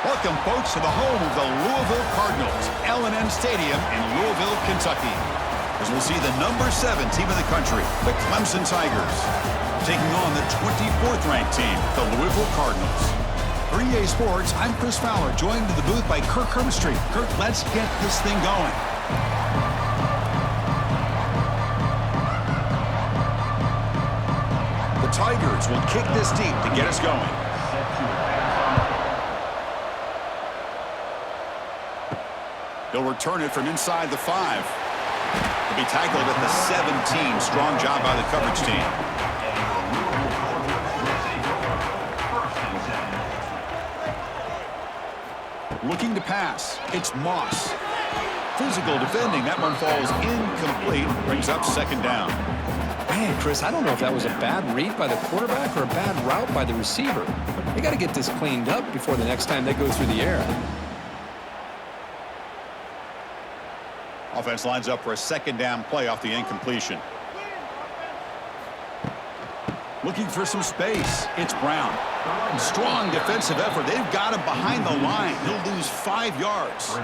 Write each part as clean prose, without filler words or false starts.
Welcome, folks, to the home of the Louisville Cardinals, L&M Stadium in Louisville, Kentucky. As we'll see the number 7 team in the country, the Clemson Tigers, taking on the 24th ranked team, the Louisville Cardinals. For EA Sports, I'm Chris Fowler, joined to the booth by Kirk Herbstreit. Kirk, let's get this thing going. The Tigers will kick this deep to get us going. He'll return it from inside the 5. He'll be tackled at the 17. Strong job by the coverage team. Looking to pass. It's Moss. Physical defending. That one falls incomplete. Brings up second down. Man, Chris, I don't know if that was a bad read by the quarterback or a bad route by the receiver. They got to get this cleaned up before the next time they go through the air. Offense lines up for a second down play off the incompletion. Looking for some space. It's Brown. Strong defensive effort. They've got him behind the line. He'll lose 5 yards.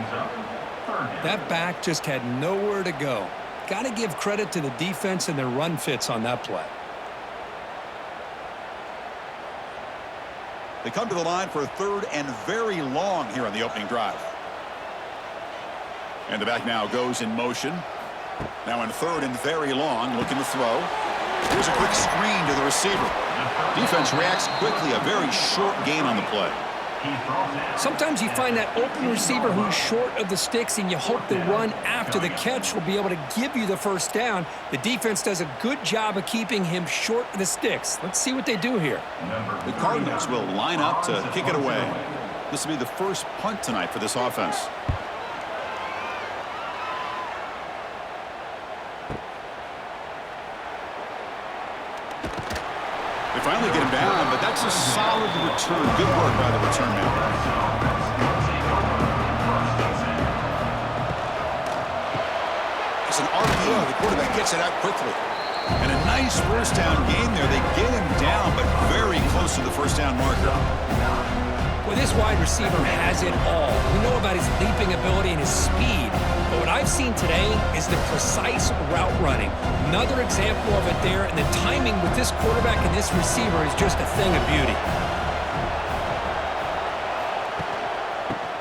That back just had nowhere to go. Got to give credit to the defense and their run fits on that play. They come to the line for a 3rd and very long here on the opening drive. And the back now goes in motion. Now in 3rd and very long, looking to throw. Here's a quick screen to the receiver. Defense reacts quickly. A very short gain on the play. Sometimes you find that open receiver who's short of the sticks, and you hope the run after the catch will be able to give you the first down. The defense does a good job of keeping him short of the sticks. Let's see what they do here. The Cardinals will line up to kick it away. This will be the first punt tonight for this offense. They finally get him down, but that's a solid return. Good work by the return man. It's an RPO. The quarterback gets it out quickly. And a nice first down gain there. They get him down, but very close to the first down marker. Well, this wide receiver has it all. We know about his leaping ability and his speed. But what I've seen today is the precise route running. Another example of it there, and the timing with this quarterback and this receiver is just a thing of beauty.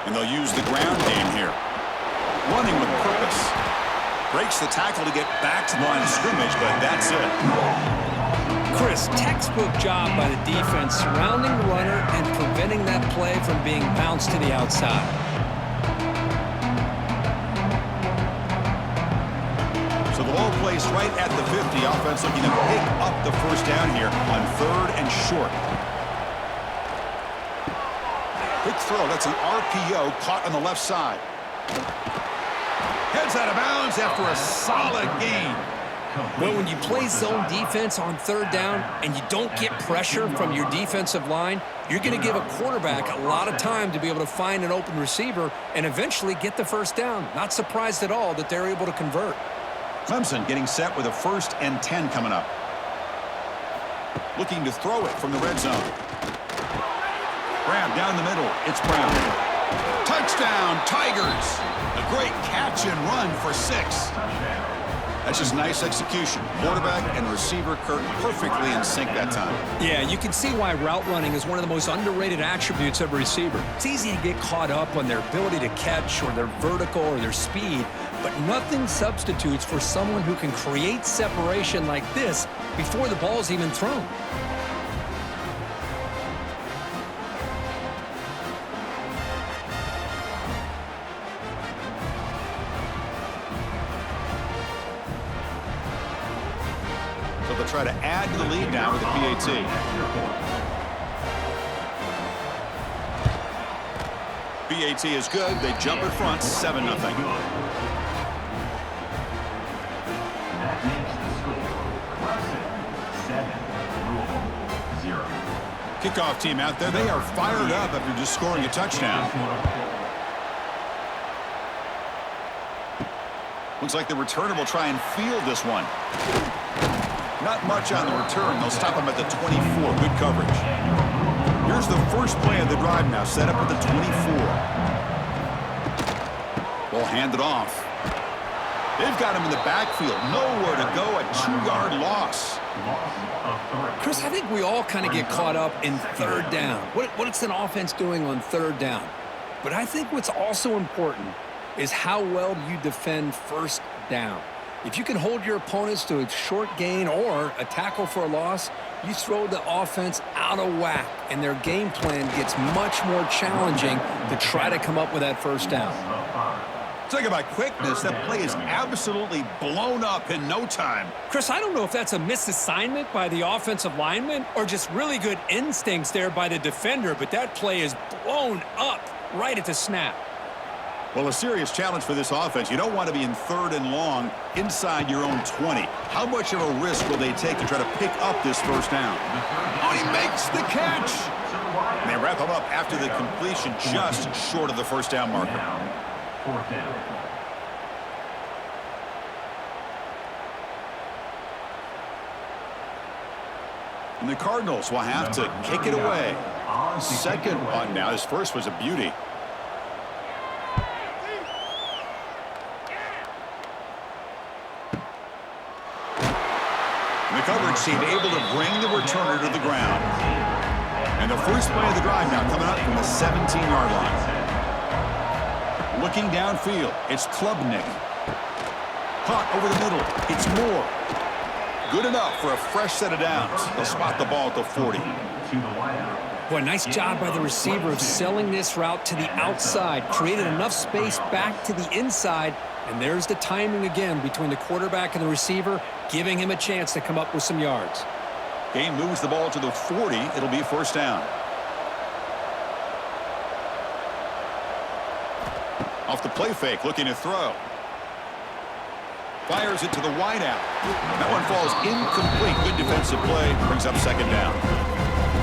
And they'll use the ground game here. Running with purpose. Breaks the tackle to get back to the line of scrimmage, but that's it. Chris, textbook job by the defense surrounding the runner and preventing that play from being bounced to the outside. So the ball placed right at the 50. Offense looking to pick up the first down here on 3rd and short. Quick throw. That's an RPO caught on the left side. Heads out of bounds after a solid gain. Well, when you play zone defense on 3rd down and you don't get pressure from your defensive line, you're going to give a quarterback a lot of time to be able to find an open receiver and eventually get the first down. Not surprised at all that they're able to convert. Clemson getting set with a 1st and 10 coming up. Looking to throw it from the red zone. Grab down the middle. It's Brown. Touchdown, Tigers. A great catch and run for 6. That's just nice execution. Quarterback and receiver Kirk perfectly in sync that time. Yeah, you can see why route running is one of the most underrated attributes of a receiver. It's easy to get caught up on their ability to catch or their vertical or their speed, but nothing substitutes for someone who can create separation like this before the ball's even thrown. Try to add to the lead now with the PAT. PAT is good. They jump in front, 7-0. Kickoff team out there. They are fired up after just scoring a touchdown. Looks like the returner will try and field this one. Not much on the return. They'll stop him at the 24. Good coverage. Here Here's the first play of the drive now, set up at the 24. Ball handed off. They've got him in the backfield. Nowhere to go, a 2-yard loss. Chris, I think we all kind of get caught up in third down. What's an offense doing on third down? But I think what's also important is how well do you defend first down. If you can hold your opponents to a short gain or a tackle for a loss, you throw the offense out of whack, and their game plan gets much more challenging to try to come up with that first down. Talk about quickness. That play is absolutely blown up in no time. Chris, I don't know if that's a misassignment by the offensive lineman or just really good instincts there by the defender, but that play is blown up right at the snap. Well, a serious challenge for this offense. You don't want to be in third and long inside your own 20. How much of a risk will they take to try to pick up this first down? Oh, he makes the catch. And they wrap him up after the completion just short of the first down marker. Fourth down. And the Cardinals will have to kick it away. Second punt now. His first was a beauty. The coverage team able to bring the returner to the ground. And the first play of the drive now coming up from the 17-yard line. Looking downfield, it's Klubnik. Caught over the middle, it's Moore. Good enough for a fresh set of downs. They'll spot the ball at the 40. Boy, nice job by the receiver of selling this route to the outside. Created enough space back to the inside. And there's the timing again between the quarterback and the receiver, giving him a chance to come up with some yards. Game moves the ball to the 40. It'll be a first down. Off the play fake, looking to throw. Fires it to the wideout. That one falls incomplete. Good defensive play. Brings up second down.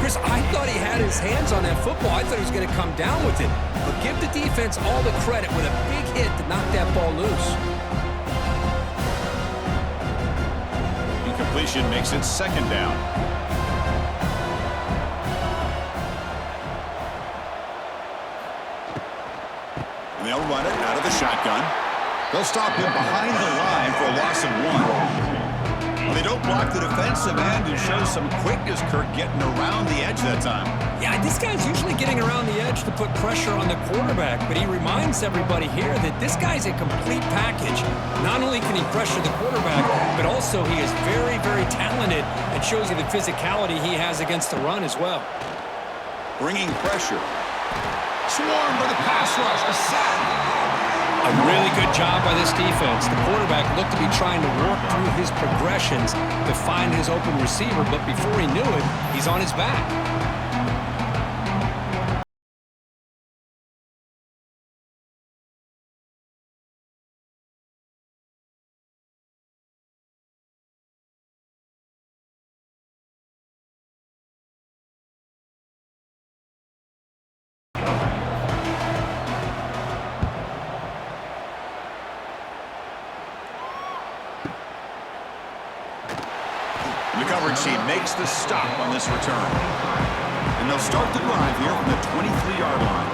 Chris, I thought he had his hands on that football. I thought he was going to come down with it. But give the defense all the credit with a big hit to knock that ball loose. Incompletion makes it second down. And they'll run it out of the shotgun. They'll stop him behind the line for a loss of 1. Well, they don't block the defensive end and show some quickness, Kirk, getting around the edge that time. Yeah, this guy's usually getting around the edge to put pressure on the quarterback, but he reminds everybody here that this guy's a complete package. Not only can he pressure the quarterback, but also he is very, very talented and shows you the physicality he has against the run as well. Bringing pressure. Swarmed by the pass rush. A sack. A really good job by this defense. The quarterback looked to be trying to work through his progressions to find his open receiver, but before he knew it, he's on his back. The coverage team makes the stop on this return. And they'll start the drive here from the 23-yard line.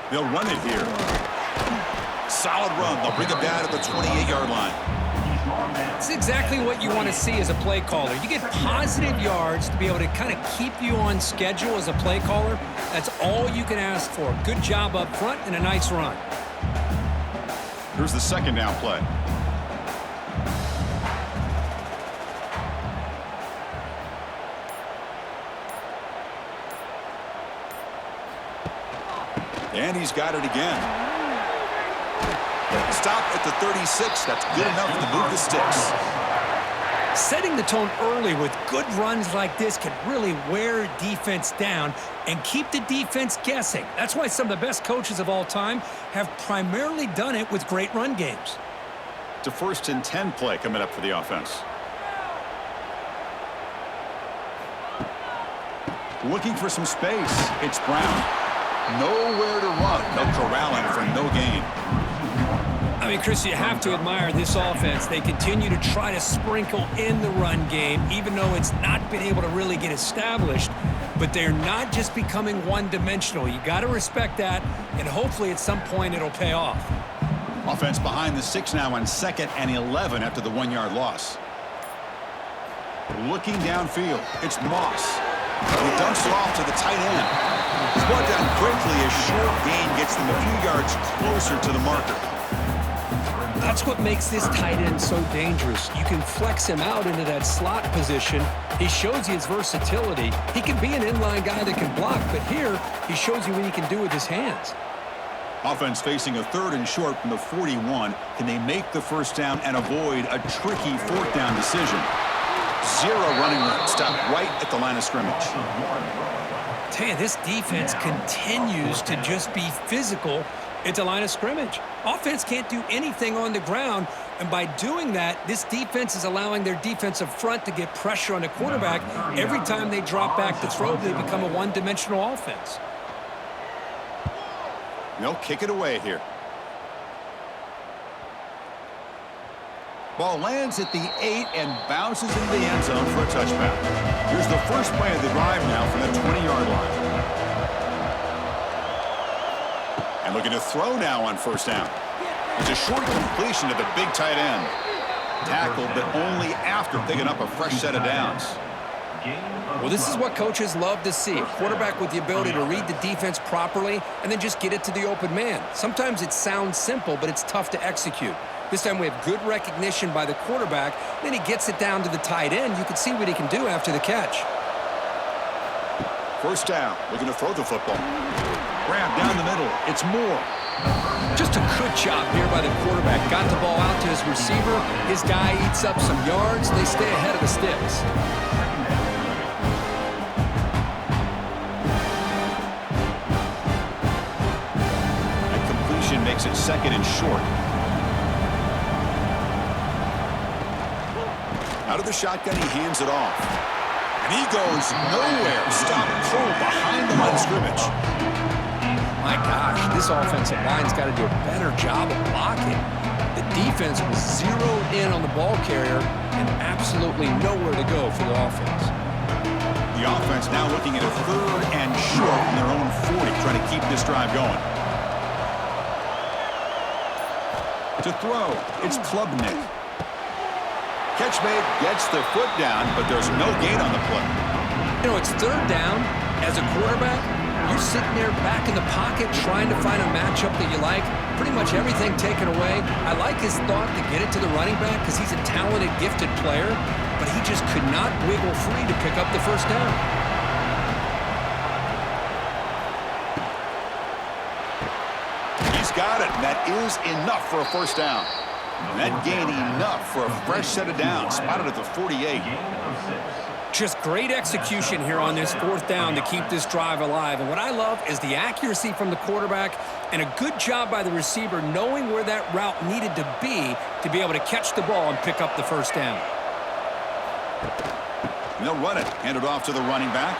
They'll run it here. Solid run. They'll bring it down at the 28-yard line. It's exactly what you want to see as a play caller. You get positive yards to be able to kind of keep you on schedule as a play caller. That's all you can ask for. Good job up front and a nice run. Here's the second down play. And he's got it again. Stop at the 36. That's good enough to move the sticks. Setting the tone early with good runs like this can really wear defense down and keep the defense guessing. That's why some of the best coaches of all time have primarily done it with great run games. It's a 1st and 10 play coming up for the offense. Looking for some space. It's Brown. Nowhere to run. They'll corral him for no gain. I mean, Chris, you have to admire this offense. They continue to try to sprinkle in the run game, even though it's not been able to really get established. But they're not just becoming one-dimensional. You got to respect that, and hopefully at some point it'll pay off. Offense behind the 6 now on 2nd and 11 after the 1-yard loss. Looking downfield, it's Moss. He dumps it off to the tight end. He's brought down quickly. A short gain gets them a few yards closer to the marker. That's what makes this tight end so dangerous. You can flex him out into that slot position. He shows you his versatility. He can be an inline guy that can block, but here he shows you what he can do with his hands. Offense facing a 3rd and short from the 41. Can they make the first down and avoid a tricky 4th down decision? 0 running room. Stop right at the line of scrimmage. Tell you, this defense continues to just be physical at the line of scrimmage. Offense can't do anything on the ground, and by doing that, this defense is allowing their defensive front to get pressure on the quarterback. Every time they drop back to throw, they become a one-dimensional offense. They'll kick it away here. Ball lands at the 8 and bounces into the end zone for a touchback. Here's the first play of the drive now from the 20-yard line. And looking to throw now on 1st down. It's a short completion to the big tight end. Tackled, but only after picking up a fresh set of downs. Well, this is what coaches love to see. A quarterback with the ability to read the defense properly and then just get it to the open man. Sometimes it sounds simple, but it's tough to execute. This time we have good recognition by the quarterback. Then he gets it down to the tight end. You can see what he can do after the catch. 1st down, looking to throw the football. Grab down the middle. It's Moore. Just a good job here by the quarterback. Got the ball out to his receiver. His guy eats up some yards. They stay ahead of the sticks. That completion makes it 2nd and short. Out of the shotgun, he hands it off. And he goes nowhere. Stop cold behind the line of scrimmage. My gosh, this offensive line's got to do a better job of blocking. The defense was zeroed in on the ball carrier and absolutely nowhere to go for the offense. The offense now looking at a 3rd and short from their own 40, trying to keep this drive going. To throw, it's Klubnik. Catch made, gets the foot down, but there's no gain on the play. You know, it's 3rd down. As a quarterback, you're sitting there back in the pocket trying to find a matchup that you like. Pretty much everything taken away. I like his thought to get it to the running back because he's a talented, gifted player, but he just could not wiggle free to pick up the 1st down. He's got it, and that is enough for a 1st down. And that gain enough for a fresh set of downs, spotted at the 48. Just great execution here on this 4th down to keep this drive alive. And what I love is the accuracy from the quarterback and a good job by the receiver knowing where that route needed to be able to catch the ball and pick up the 1st down. And they'll run it. Hand it off to the running back.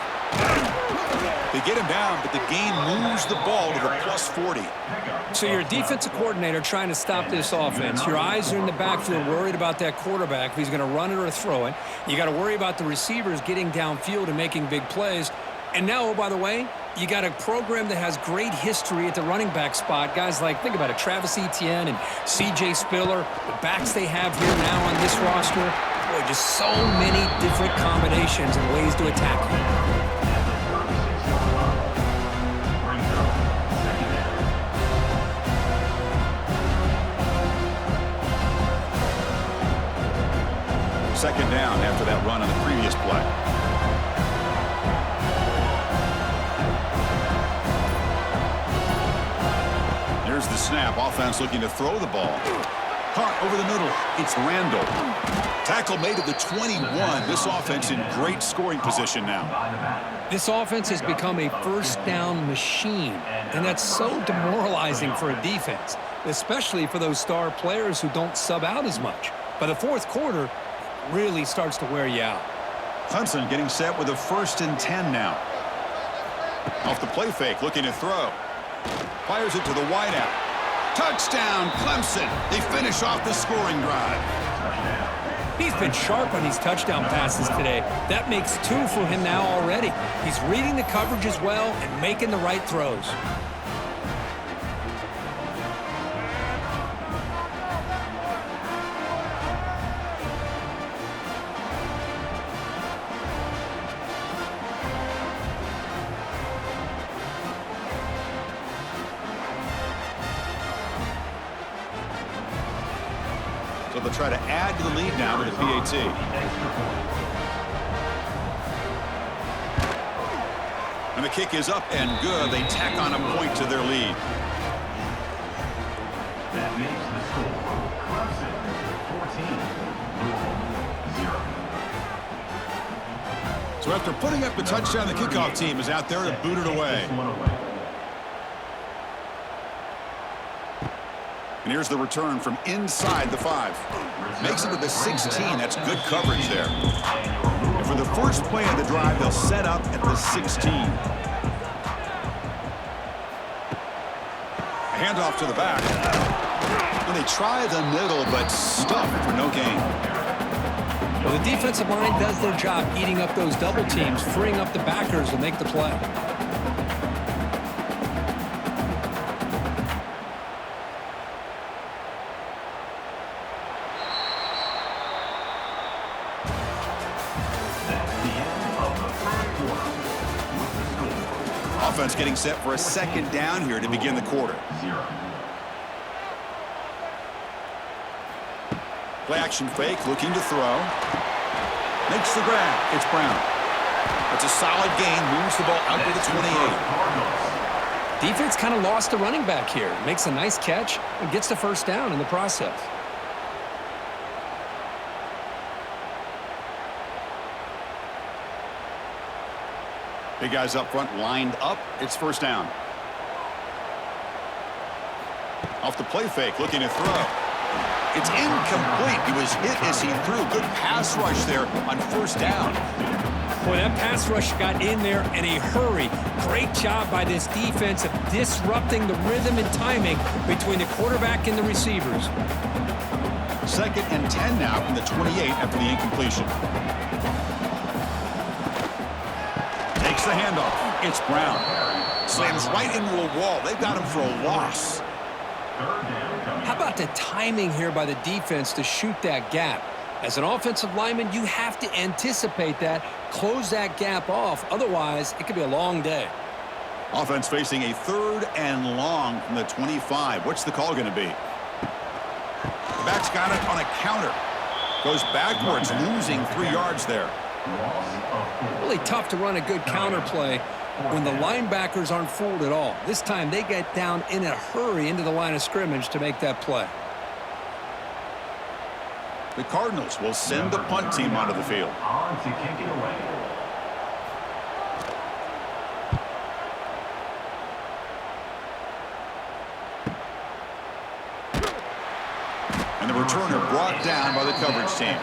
They get him down, but the gain moves the ball to the plus 40. So you're a defensive coordinator trying to stop this offense. Your eyes are in the backfield worried about that quarterback if he's going to run it or throw it. You got to worry about the receivers getting downfield and making big plays. And now, oh, by the way, you got a program that has great history at the running back spot. Guys like, think about it, Travis Etienne and C.J. Spiller, the backs they have here now on this roster. Boy, just so many different combinations and ways to attack you. Second down after that run on the previous play. Here's the snap. Offense looking to throw the ball. Caught over the middle. It's Randall. Tackle made at the 21. This offense in great scoring position now. This offense has become a 1st down machine, and that's so demoralizing for a defense, especially for those star players who don't sub out as much. By the 4th quarter, really starts to wear you out. Clemson getting set with a 1st and 10 now. Off the play fake, looking to throw. Fires it to the wideout. Touchdown, Clemson. They finish off the scoring drive. He's been sharp on these touchdown passes today. That makes 2 for him now already. He's reading the coverage as well and making the right throws. So they'll try to add to the lead now with a PAT. And the kick is up and good. They tack on a point to their lead. That makes the score Clemson 14, Louisville 0. So after putting up the touchdown, the kickoff team is out there to boot it away. And here's the return from inside the 5. Makes it to the 16. That's good coverage there. And for the first play of the drive, they'll set up at the 16. A handoff to the back. And they try the middle, but stuffed for no gain. Well, the defensive line does their job eating up those double teams, freeing up the backers to make the play. Offense getting set for a second down here to begin the quarter. Play action fake, looking to throw. Makes the grab. It's Brown. It's a solid gain, moves the ball out to the 28. Defense kind of lost the running back here. Makes a nice catch and gets the first down in the process. Big guys up front lined up. It's first down. Off the play fake, looking to throw. It's incomplete. He was hit as he threw. Good pass rush there on first down. Boy, that pass rush got in there in a hurry. Great job by this defense of disrupting the rhythm and timing between the quarterback and the receivers. 2nd and 10 now from the 28 after the incompletion. Takes the handoff. It's Brown. Slams right into a wall. They've got him for a loss. How about the timing here by the defense to shoot that gap? As an offensive lineman, you have to anticipate that, close that gap off. Otherwise, it could be a long day. Offense facing a 3rd and long from the 25. What's the call going to be? The back's got it on a counter. Goes backwards, losing 3 yards there. Really tough to run a good counter play when the linebackers aren't fooled at all. This time they get down in a hurry into the line of scrimmage to make that play. The Cardinals will send the punt team onto the field. On to kick it away. And the returner brought down by the coverage team.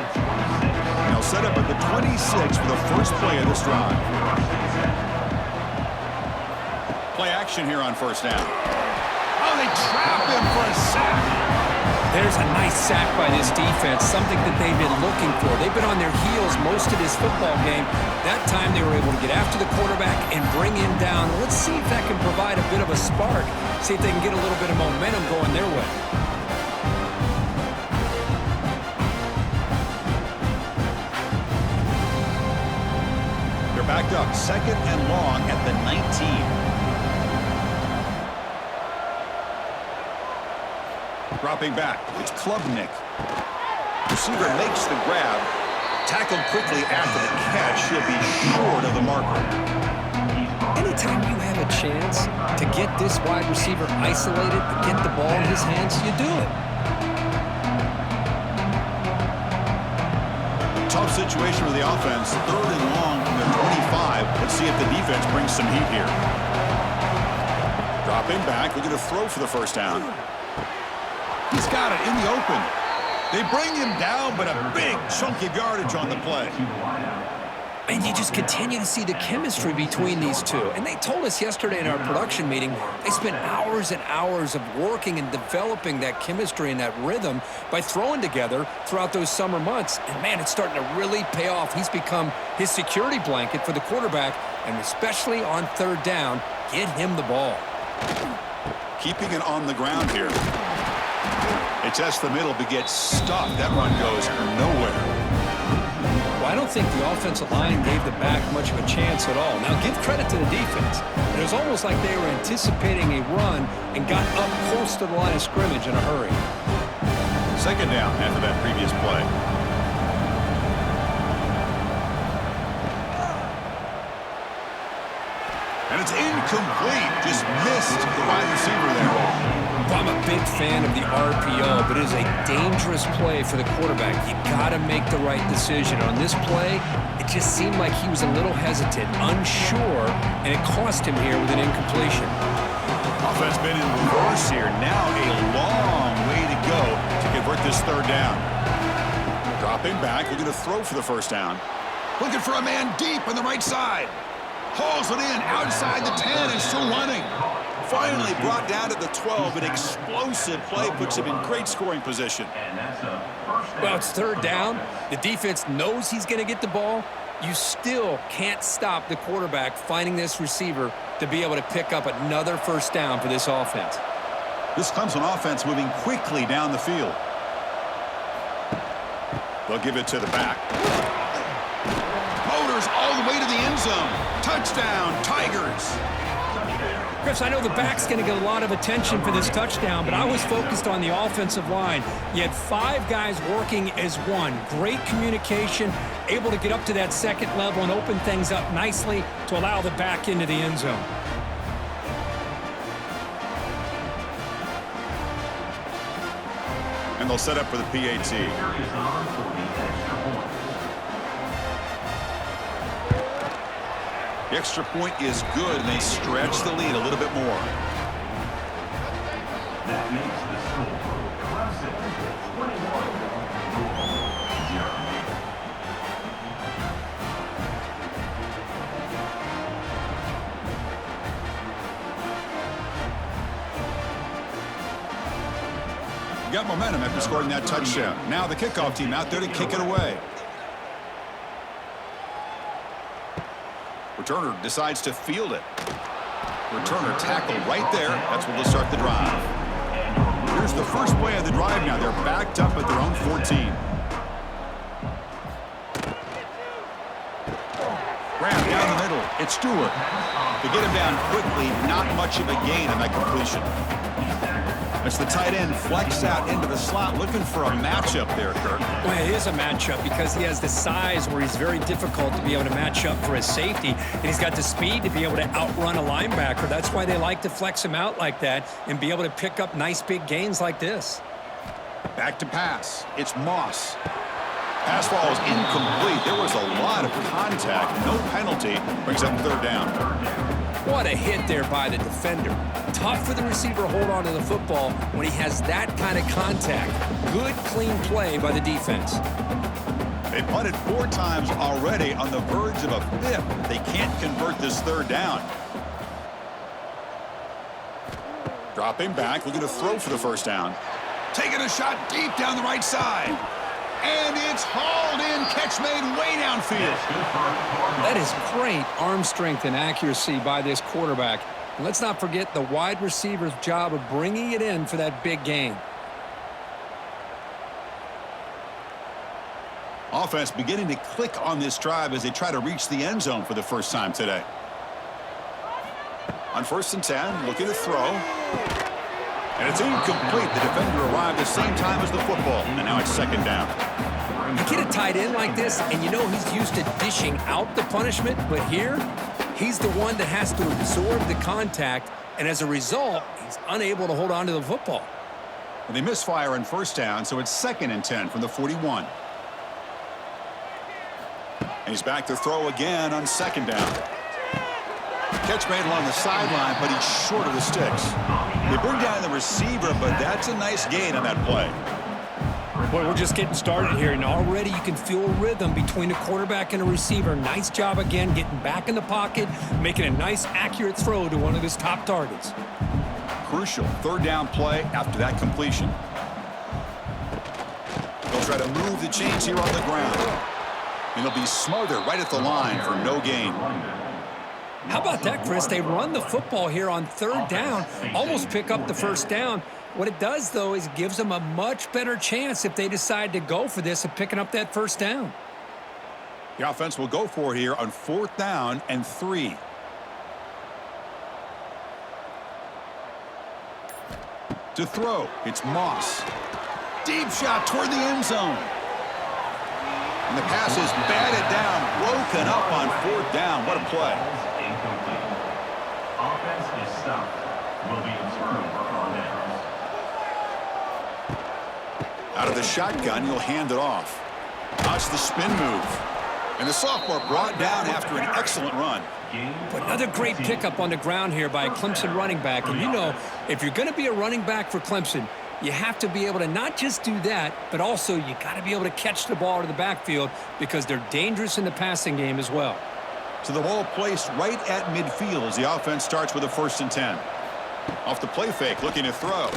They'll set up at the 26 for the first play of this drive. Play action here on first down. Oh, they trap him for a sack. There's a nice sack by this defense, something that they've been looking for. They've been on their heels most of this football game. That time they were able to get after the quarterback and bring him down. Let's see if that can provide a bit of a spark. See if they can get a little bit of momentum going their way. They're backed up, 2nd and long at the 19. Dropping back, it's Klubnik. Receiver makes the grab. Tackled quickly after the catch. He'll be short of the marker. Anytime you have a chance to get this wide receiver isolated, to get the ball in his hands, you do it. Tough situation for the offense. 3rd and long from their 25. Let's see if the defense brings some heat here. Dropping back, looking to throw for the first down. He's got it in the open. They bring him down, but a big chunk of yardage on the play. And you just continue to see the chemistry between these two. And they told us yesterday in our production meeting, they spent hours and hours of working and developing that chemistry and that rhythm by throwing together throughout those summer months. And, man, it's starting to really pay off. He's become his security blanket for the quarterback, and especially on third down, get him the ball. Keeping it on the ground here. It tests the middle but gets stopped. That run goes nowhere. Well, I don't think the offensive line gave the back much of a chance at all. Now, give credit to the defense. It was almost like they were anticipating a run and got up close to the line of scrimmage in a hurry. Second down after that previous play. And it's incomplete. Just missed the wide receiver there. I'm a big fan of the RPO, but it is a dangerous play for the quarterback. You got to make the right decision. On this play, it just seemed like he was a little hesitant, unsure, and it cost him here with an incompletion. Offense been in reverse here. Now a long way to go to convert this third down. Dropping back, looking to throw for the first down. Looking for a man deep on the right side. Hauls it in outside the 10 and still running. Finally brought down to the 12. An explosive play puts him in great scoring position. Well, it's third down. The defense knows he's going to get the ball. You still can't stop the quarterback finding this receiver to be able to pick up another first down for this offense. This Clemson offense moving quickly down the field. They'll give it to the back. Motors all the way to the end zone. Touchdown, Tigers. Chris, I know the back's going to get a lot of attention for this touchdown, but I was focused on the offensive line. You had 5 guys working as one. Great communication, able to get up to that second level and open things up nicely to allow the back into the end zone. And they'll set up for the PAT. The extra point is good, and they stretch the lead a little bit more. That makes the score Clemson 21, Louisville 0. Got momentum after scoring that touchdown. Now the kickoff team out there to kick it away. Returner decides to field it. Returner tackle right there. That's where they'll start the drive. Here's the first play of the drive now. They're backed up at their own 14. Grab down the middle. It's Stewart. To get him down quickly, not much of a gain on that completion. It's the tight end flex out into the slot, looking for a matchup there, Kirk. Well, it is a matchup because he has the size where he's very difficult to be able to match up for his safety, and he's got the speed to be able to outrun a linebacker. That's why they like to flex him out like that and be able to pick up nice big gains like this. Back to pass. It's Moss. Pass ball is incomplete. There was a lot of contact. No penalty. Brings up third down. What a hit there by the defender. Tough for the receiver to hold on to the football when he has that kind of contact. Good, clean play by the defense. They punted 4 times already, on the verge of a 5th. They can't convert this third down. Dropping back, looking to throw for the first down. Taking a shot deep down the right side. And it's hauled in, catch made way downfield. That is great arm strength and accuracy by this quarterback. And let's not forget the wide receiver's job of bringing it in for that big gain. Offense beginning to click on this drive as they try to reach the end zone for the first time today. On 1st and 10, looking to throw. And it's incomplete. The defender arrived the same time as the football. And now it's second down. You get a tight end like this, and you know he's used to dishing out the punishment. But here, he's the one that has to absorb the contact. And as a result, he's unable to hold on to the football. And they misfire on 1st down, so it's 2nd and 10 from the 41. And he's back to throw again on 2nd down. Catch made along the sideline, but he's short of the sticks. They bring down the receiver, but that's a nice gain on that play. Well, we're just getting started here, and already you can feel a rhythm between the quarterback and the receiver. Nice job again getting back in the pocket, making a nice, accurate throw to one of his top targets. Crucial third down play after that completion. They'll try to move the chains here on the ground. And he'll be smothered right at the line for no gain. How about that, Chris? They run the football here on third down, almost pick up the first down. What it does, though, is it gives them a much better chance if they decide to go for this of picking up that first down. The offense will go for it here on 4th down and 3. To throw, it's Moss. Deep shot toward the end zone. And the pass is batted down, broken up on 4th down. What a play. Offense is stopped. Will be a turnover on downs. Out of the shotgun, he'll hand it off. Watch the spin move. And the sophomore brought down after an excellent run. But another great pickup on the ground here by a Clemson running back. And you know, if you're going to be a running back for Clemson, you have to be able to not just do that, but also you got to be able to catch the ball to the backfield because they're dangerous in the passing game as well. So the ball placed right at midfield as the offense starts with a 1st and 10. Off the play fake, looking to throw.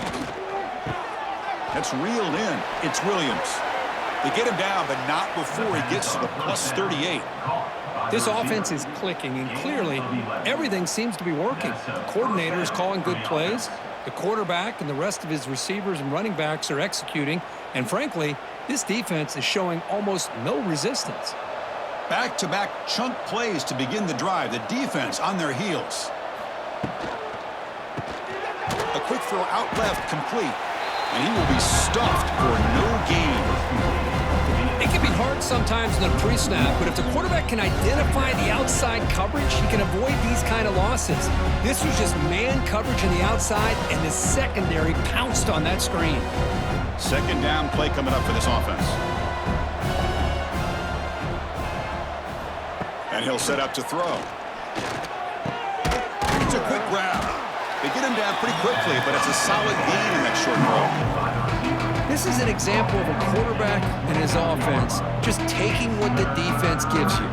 That's reeled in. It's Williams. They get him down, but not before he gets to the plus 38. This offense is clicking, and clearly everything seems to be working. The coordinator is calling good plays. The quarterback and the rest of his receivers and running backs are executing. And frankly, this defense is showing almost no resistance. Back-to-back chunk plays to begin the drive. The defense on their heels. A quick throw out left, complete. And he will be stuffed for no gain. It can be hard sometimes in the pre-snap, but if the quarterback can identify the outside coverage, he can avoid these kind of losses. This was just man coverage on the outside, and the secondary pounced on that screen. 2nd down play coming up for this offense. And he'll set up to throw. It's a quick grab. They get him down pretty quickly, but it's a solid gain in that short throw. This is an example of a quarterback and his offense just taking what the defense gives you.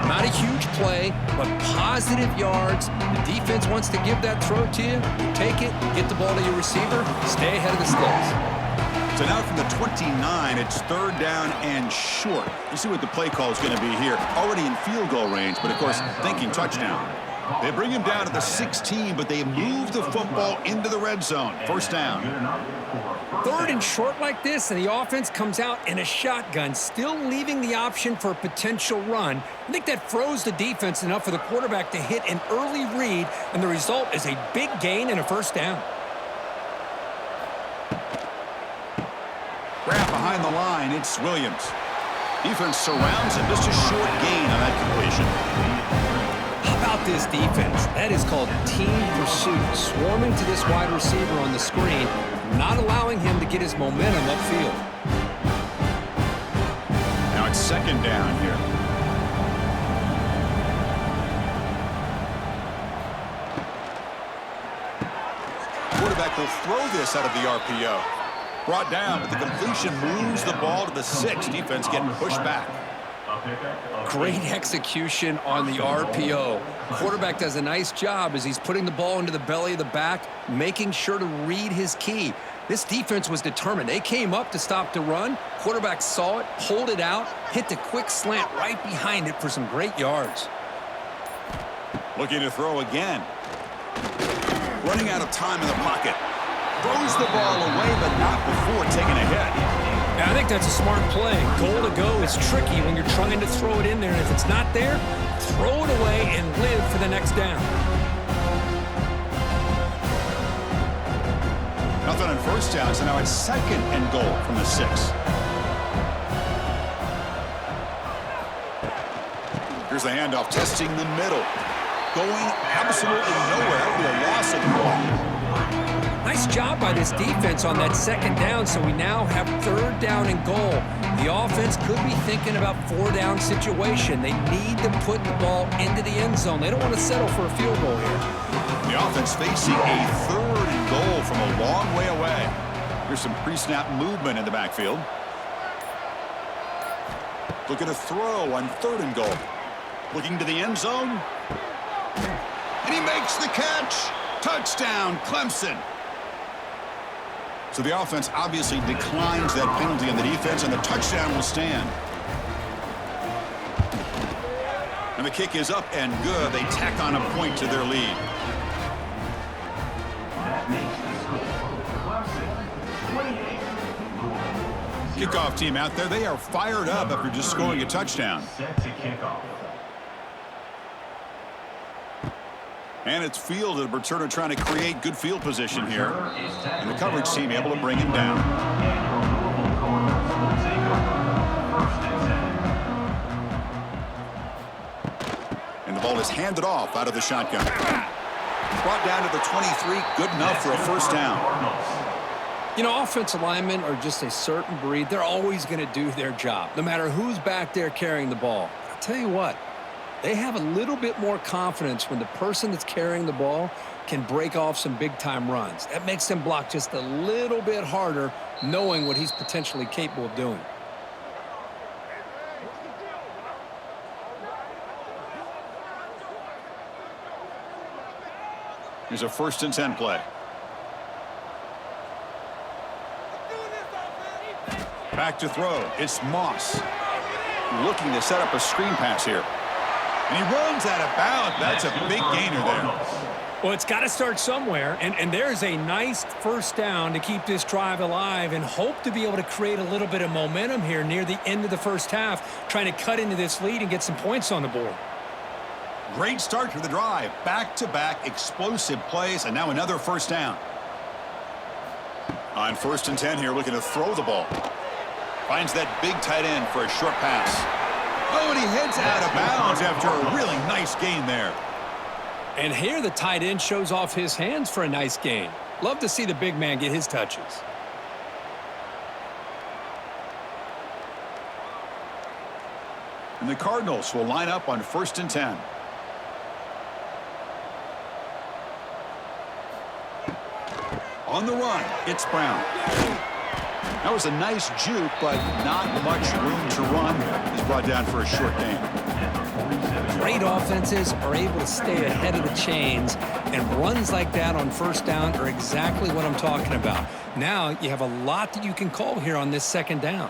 Not a huge play, but positive yards. The defense wants to give that throw to you. You take it, get the ball to your receiver, stay ahead of the sticks. So now from the 29, it's 3rd down and short. You see what the play call is going to be here. Already in field goal range, but of course, thinking touchdown. They bring him down to the 16, but they move the football into the red zone. 1st down. 3rd and short like this, and the offense comes out in a shotgun, still leaving the option for a potential run. I think that froze the defense enough for the quarterback to hit an early read, and the result is a big gain and a 1st down. Grab behind the line, it's Williams. Defense surrounds him, just a short gain on that completion. How about this defense? That is called team pursuit. Swarming to this wide receiver on the screen, not allowing him to get his momentum upfield. Now it's 2nd down here. Quarterback will throw this out of the RPO. Brought down, but the completion moves the ball to the 6. Defense getting pushed back. Great execution on the RPO. Quarterback does a nice job as he's putting the ball into the belly of the back, making sure to read his key. This defense was determined. They came up to stop the run. Quarterback saw it, pulled it out, hit the quick slant right behind it for some great yards. Looking to throw again. Running out of time in the pocket. Throws the ball away, but not before taking a hit. Yeah, I think that's a smart play. Goal to go is tricky when you're trying to throw it in there. And if it's not there, throw it away and live for the next down. Nothing on 1st down, so now it's 2nd and goal from the 6. Here's the handoff, testing the middle. Going absolutely nowhere. That would be a loss of the ball. Nice job by this defense on that 2nd down, so we now have 3rd down and goal. The offense could be thinking about 4-down situation. They need to put the ball into the end zone. They don't want to settle for a field goal here. The offense facing a 3rd and goal from a long way away. There's some pre-snap movement in the backfield. Looking to throw on 3rd and goal. Looking to the end zone. And he makes the catch. Touchdown, Clemson. So the offense obviously declines that penalty on the defense, and the touchdown will stand. And the kick is up and good. They tack on a point to their lead. That makes the score Clemson 28. Kickoff team out there. They are fired up after just scoring a touchdown. Set to kick off. And it's fielded. Returner trying to create good field position here. And the coverage team able to bring him down. And the ball is handed off out of the shotgun. Brought down to the 23. Good enough for a first down. You know, offensive linemen are just a certain breed. They're always going to do their job, no matter who's back there carrying the ball. I'll tell you what. They have a little bit more confidence when the person that's carrying the ball can break off some big-time runs. That makes them block just a little bit harder, knowing what he's potentially capable of doing. Here's a 1st and 10 play. Back to throw. It's Moss. Looking to set up a screen pass here. And he runs out of bounds. That's a big gainer there. Well, it's got to start somewhere, and there's a nice first down to keep this drive alive and hope to be able to create a little bit of momentum here near the end of the first half, trying to cut into this lead and get some points on the board. Great start to the drive. Back-to-back explosive plays, and now another first down. On 1st and 10 here, looking to throw the ball. Finds that big tight end for a short pass. Oh, and he heads out of bounds after a really nice gain there. And here the tight end shows off his hands for a nice gain. Love to see the big man get his touches. And the Cardinals will line up on 1st and 10. On the run, it's Brown. That was a nice juke, but not much room to run. He's brought down for a short gain. Great offenses are able to stay ahead of the chains, and runs like that on first down are exactly what I'm talking about. Now you have a lot that you can call here on this 2nd down.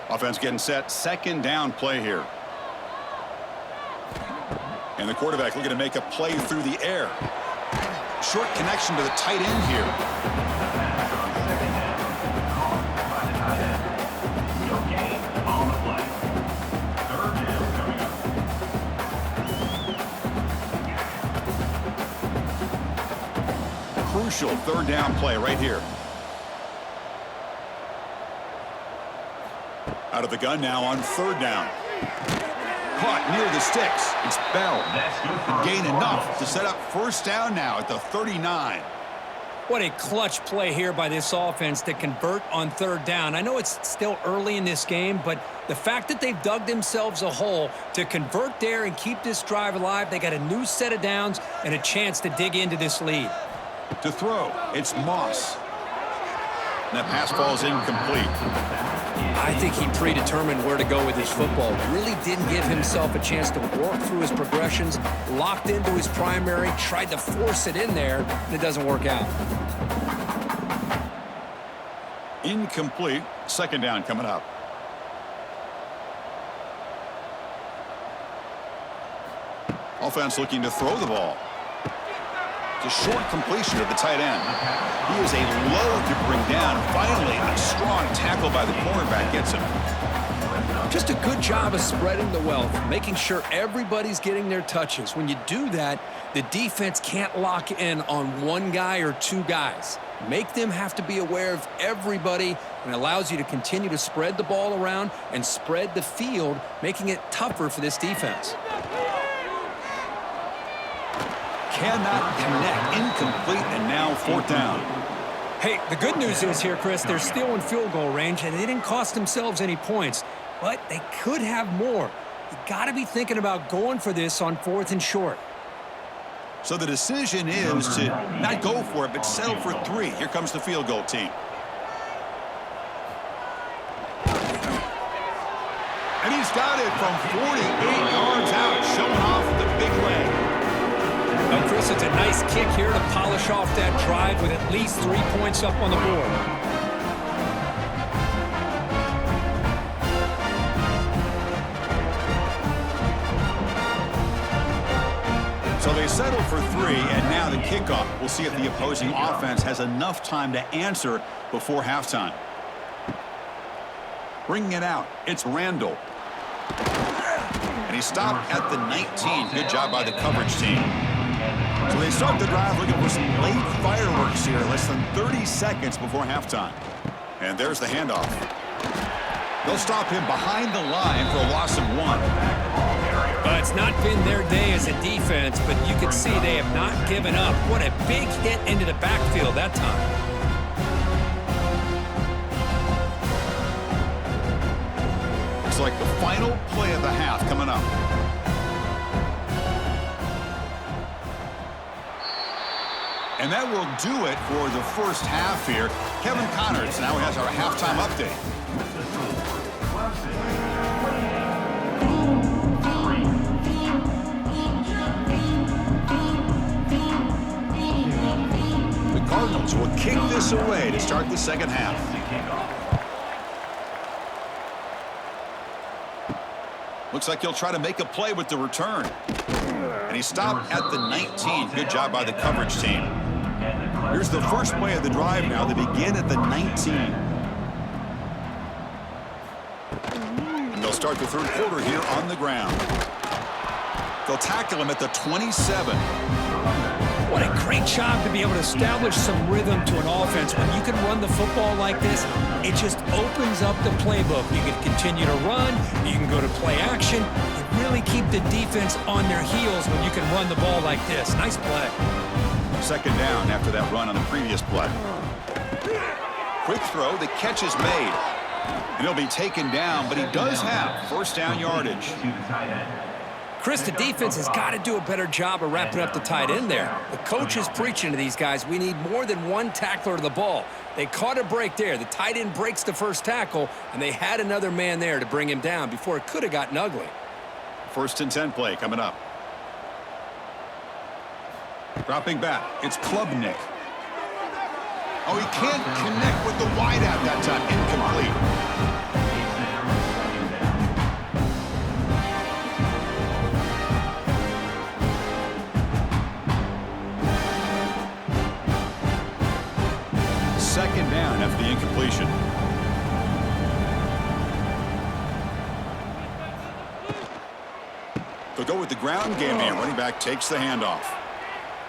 Offense getting set. 2nd down play here. And the quarterback looking to make a play through the air. Short connection to the tight end here. Crucial 3rd down play right here. Out of the gun now on 3rd down. Caught near the sticks. It's Bell. Gain enough to set up first down now at the 39. What a clutch play here by this offense to convert on 3rd down. I know it's still early in this game, but the fact that they've dug themselves a hole to convert there and keep this drive alive, they got a new set of downs and a chance to dig into this lead. To throw, it's Moss. And that pass ball is incomplete. I think he predetermined where to go with his football. Really didn't give himself a chance to work through his progressions, locked into his primary, tried to force it in there, and it doesn't work out. Incomplete. 2nd down coming up. Offense looking to throw the ball. It's a short completion to the tight end. He is a load to bring down. Finally, a strong tackle by the cornerback gets him. Just a good job of spreading the wealth, making sure everybody's getting their touches. When you do that, the defense can't lock in on one guy or 2 guys. Make them have to be aware of everybody, and allows you to continue to spread the ball around and spread the field, making it tougher for this defense. Cannot connect. Incomplete, and now 4th down. Hey, the good news is here, Chris, they're still in field goal range, and they didn't cost themselves any points, but they could have more. You got to be thinking about going for this on 4th and short. So the decision is to not go for it, but settle for 3. Here comes the field goal team. And he's got it from 48 yards out, showing off the big leg. Well, Chris, it's a nice kick here to polish off that drive with at least 3 points up on the board. So they settle for 3, and now the kickoff. We'll see if the opposing offense has enough time to answer before halftime. Bringing it out, it's Randall. And he stopped at the 19. Good job by the coverage team. So they start the drive looking for some late fireworks here, less than 30 seconds before halftime. And there's the handoff. They'll stop him behind the line for a loss of 1. It's not been their day as a defense, but you can see they have not given up. What a big hit into the backfield that time. Looks like the final play of the half coming up. And that will do it for the first half here. Kevin Connors now has our halftime update. Cardinals will kick this away to start the second half. Looks like he'll try to make a play with the return. And he stopped at the 19. Good job by the coverage team. Here's the first play of the drive now. They begin at the 19. And they'll start the third quarter here on the ground. They'll tackle him at the 27. What a great job to be able to establish some rhythm to an offense. When you can run the football like this, it just opens up the playbook. You can continue to run. You can go to play action. You really keep the defense on their heels when you can run the ball like this. Nice play. Second down after that run on the previous play. Quick throw. The catch is made. And he'll be taken down, but he does have first down yardage. Chris, the defense has got to do a better job of wrapping up the tight end there. The coach is preaching to these guys, we need more than one tackler to the ball. They caught a break there. The tight end breaks the first tackle, and they had another man there to bring him down before it could have gotten ugly. First and 10 play coming up. Dropping back, it's Klubnik. Oh, he can't connect with the wideout that time. Incomplete. Second down after the incompletion. They'll go with the ground game here. Running back takes the handoff.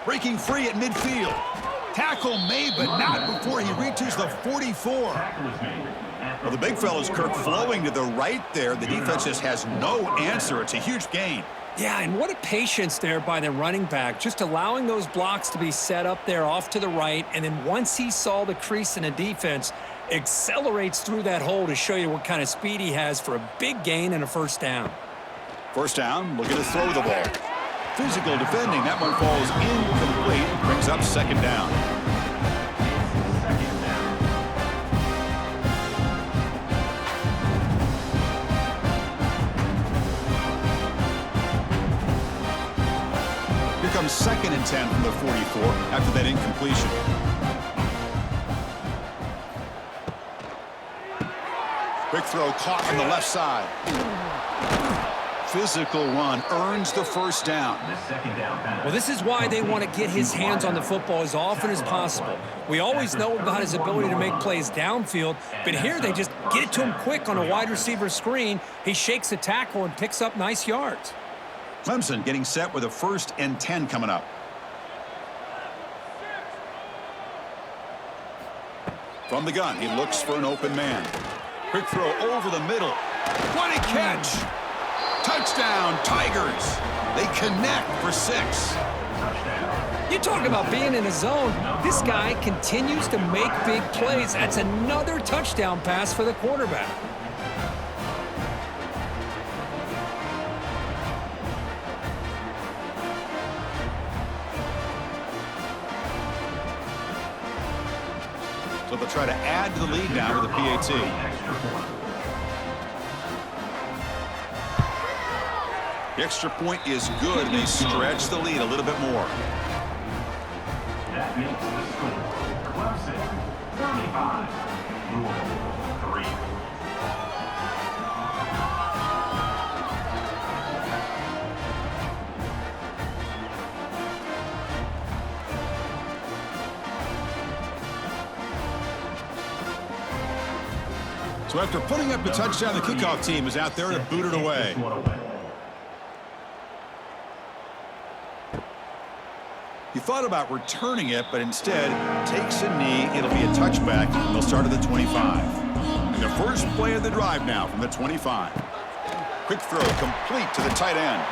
Breaking free at midfield. Tackle made, but not before he reaches the 44. Well, the big fella's Kirk flowing to the right there. The defense just has no answer. It's a huge gain. Yeah, and what a patience there by the running back, just allowing those blocks to be set up there off to the right, and then once he saw the crease in the defense, accelerates through that hole to show you what kind of speed he has for a big gain and a first down. First down, looking to throw the ball. Physical defending, that one falls incomplete, brings up second down. Comes second and 10 from the 44 after that incompletion. Quick throw caught on the left side. Physical run earns the first down. Well, this is why they want to get his hands on the football as often as possible. We always know about his ability to make plays downfield, but here they just get it to him quick on a wide receiver screen. He shakes the tackle and picks up nice yards. Clemson getting set with a first and 10 coming up. From the gun, he looks for an open man. Quick throw over the middle. What a catch! Touchdown, Tigers. They connect for 6. You talk about being in a zone. This guy continues to make big plays. That's another touchdown pass for the quarterback. So they'll try to add to the lead now with the PAT. The extra point is good, and they stretch the lead a little bit more. That makes the score Clemson 35, Louisville 3. So after putting up the touchdown, the kickoff team is out there to boot it away. He thought about returning it, but instead takes a knee. It'll be a touchback, and they'll start at the 25. And the first play of the drive now from the 25. Quick throw complete to the tight end.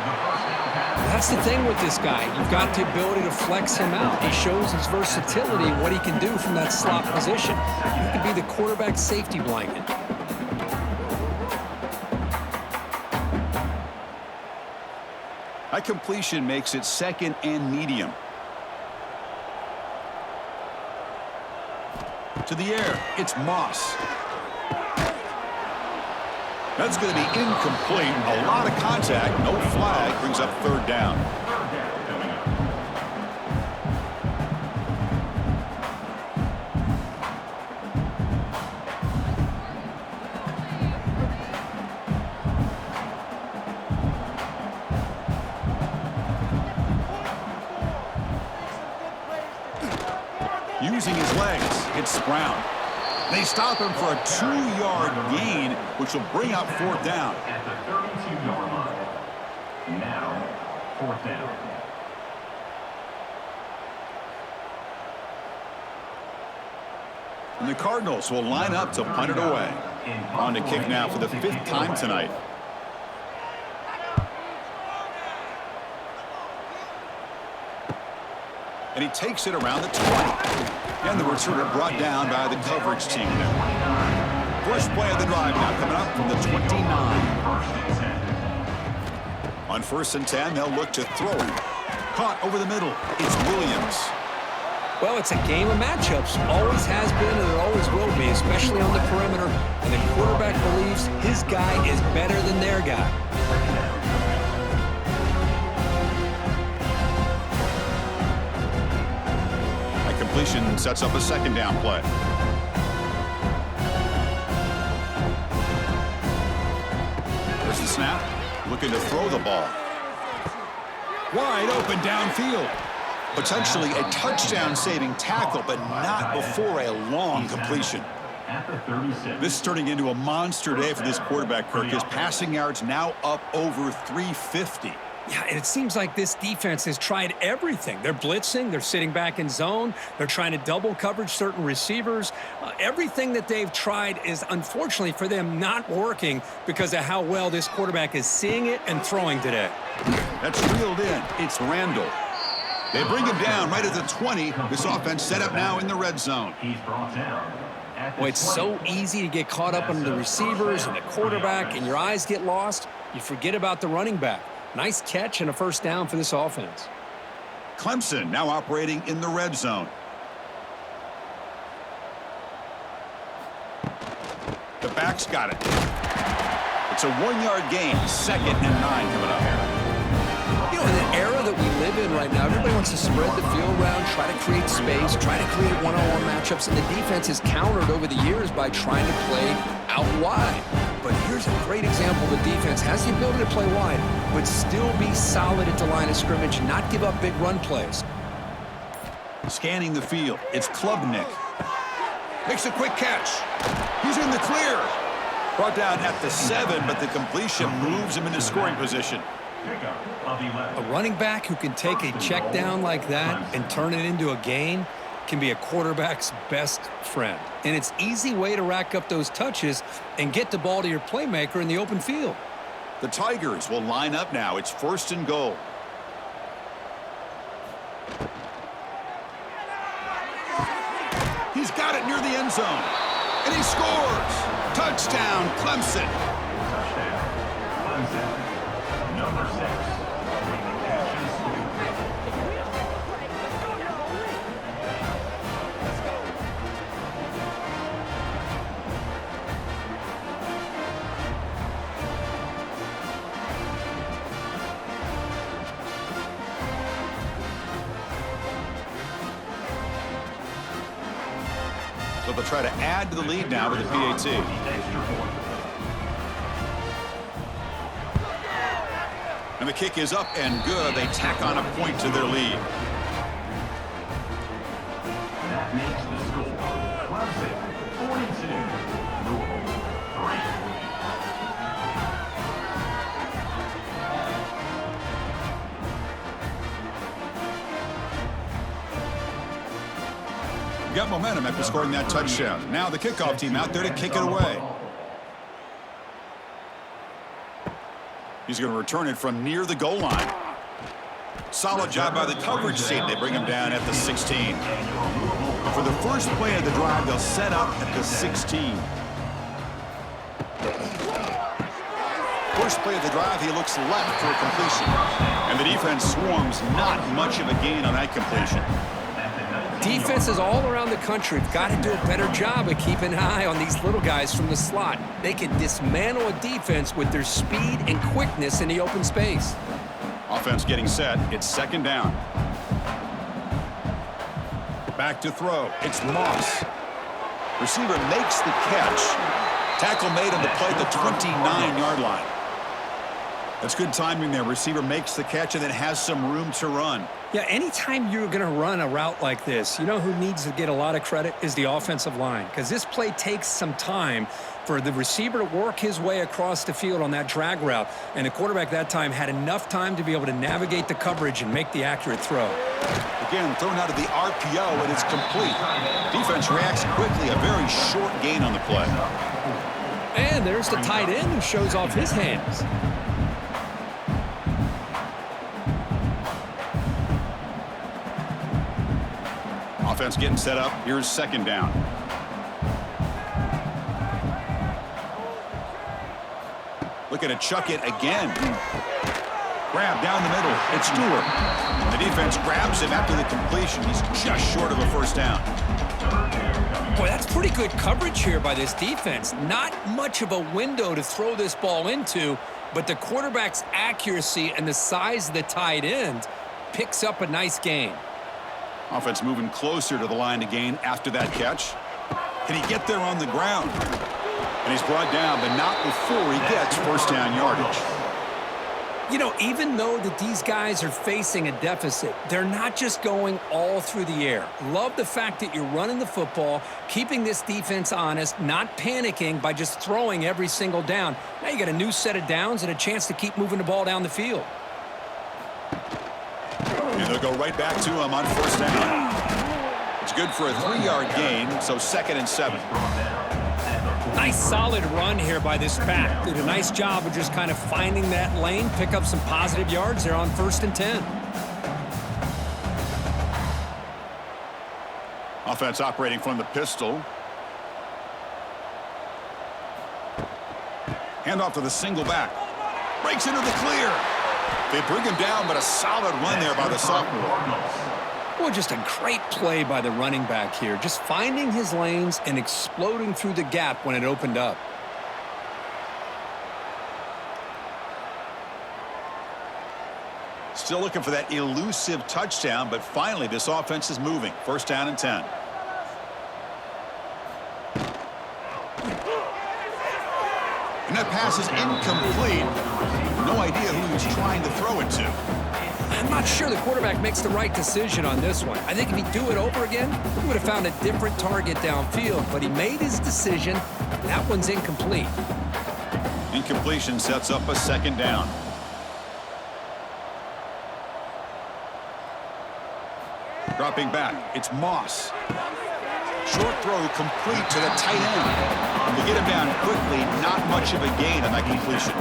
That's the thing with this guy. You've got the ability to flex him out. He shows his versatility, what he can do from that slot position. He can be the quarterback safety blanket. That completion makes it second and medium. To the air, it's Moss. That's going to be incomplete. A lot of contact, no flag, brings up third down. Using his legs, it's Brown. They stop him for a 2-yard gain, which will bring up fourth down. At the 32-yard line. Now, fourth down. And the Cardinals will line up to punt it away. On to kick now for the 5th time tonight. And he takes it around the 20. And the returner brought down by the coverage team. First play of the drive now coming up from the 29. On 1st and 10, they'll look to throw. Caught over the middle. It's Williams. Well, it's a game of matchups. Always has been, and it always will be, especially on the perimeter. And the quarterback believes his guy is better than their guy. Completion sets up a second down play. There's the snap. Looking to throw the ball. Wide open downfield. Potentially a touchdown-saving tackle, but not before a long completion. This is turning into a monster day for this quarterback, Kirk. His passing yards now up over 350. Yeah, and it seems like this defense has tried everything. They're blitzing. They're sitting back in zone. They're trying to double coverage certain receivers. Everything that they've tried is, unfortunately for them, not working because of how well this quarterback is seeing it and throwing today. That's reeled in. It's Randall. They bring him down right at the 20. This offense set up now in the red zone. He's brought down. Well, it's so easy to get caught up on the receivers and the quarterback, and your eyes get lost. You forget about the running back. Nice catch and a first down for this offense. Clemson now operating in the red zone. The back's got it. It's a 1-yard gain. 2nd and 9 coming up. You know, in the era that we live in right now, everybody wants to spread the field around, try to create space, try to create one-on-one matchups, and the defense has countered over the years by trying to play out wide. But here's a great example. The defense has the ability to play wide, but still be solid at the line of scrimmage, not give up big run plays. Scanning the field, it's Klubnik. Makes a quick catch. He's in the clear. Brought down at the 7, but the completion moves him into scoring position. A running back who can take a check down like that and turn it into a gain can be a quarterback's best friend. And it's an easy way to rack up those touches and get the ball to your playmaker in the open field. The Tigers will line up now. It's 1st and goal. He's got it near the end zone. And he scores. Touchdown, Clemson. Touchdown, Clemson. Number 6. they'll try to add to the lead now with the PAT. And the kick is up and good. They tack on a point to their lead. That makes the score Clemson 42, Louisville 3. Got momentum after scoring that touchdown. Now the kickoff team out there to kick it away. He's going to return it from near the goal line. Solid job by the coverage team. They bring him down at the 16. For the first play of the drive, they'll set up at the 16. First play of the drive, he looks left for a completion. And the defense swarms. Not much of a gain on that completion. Defenses all around the country have got to do a better job of keeping an eye on these little guys from the slot. They can dismantle a defense with their speed and quickness in the open space. Offense getting set. It's second down. Back to throw. It's Moss. Receiver makes the catch. Tackle made on the play at the 29-yard line. That's good timing there. Receiver makes the catch and then has some room to run. Yeah, anytime you're going to run a route like this, you know who needs to get a lot of credit is the offensive line, because this play takes some time for the receiver to work his way across the field on that drag route, and the quarterback that time had enough time to be able to navigate the coverage and make the accurate throw. Again, thrown out of the RPO, and it's complete. Defense reacts quickly, a very short gain on the play. And there's the tight end who shows off his hands. Offense getting set up. Here's second down. Looking to chuck it again. Grab down the middle. It's Stewart. The defense grabs him after the completion. He's just short of a first down. Boy, that's pretty good coverage here by this defense. Not much of a window to throw this ball into, but the quarterback's accuracy and the size of the tight end picks up a nice gain. Offense moving closer to the line to gain after that catch. Can he get there on the ground? And he's brought down, but not before he gets first down yardage. You know, even though that these guys are facing a deficit, they're not just going all through the air. Love the fact that you're running the football, keeping this defense honest, not panicking by just throwing every single down. Now you got a new set of downs and a chance to keep moving the ball down the field. And they'll go right back to him on first down. It's good for a 3-yard gain, so second and 7. Nice solid run here by this back. Did a nice job of just kind of finding that lane, pick up some positive yards there on first and 10. Offense operating from the pistol. Handoff to the single back. Breaks into the clear. They bring him down, but a solid run there by the sophomore. Well, just a great play by the running back here. Just finding his lanes and exploding through the gap when it opened up. Still looking for that elusive touchdown, but finally this offense is moving. First down and 10. And that pass is incomplete. No idea who he was trying to throw it to. I'm not sure the quarterback makes the right decision on this one. I think if he'd do it over again, he would have found a different target downfield, but he made his decision. That one's incomplete. Incompletion sets up a second down. Dropping back, it's Moss. Short throw complete to the tight end. To get him down quickly, not much of a gain on that completion.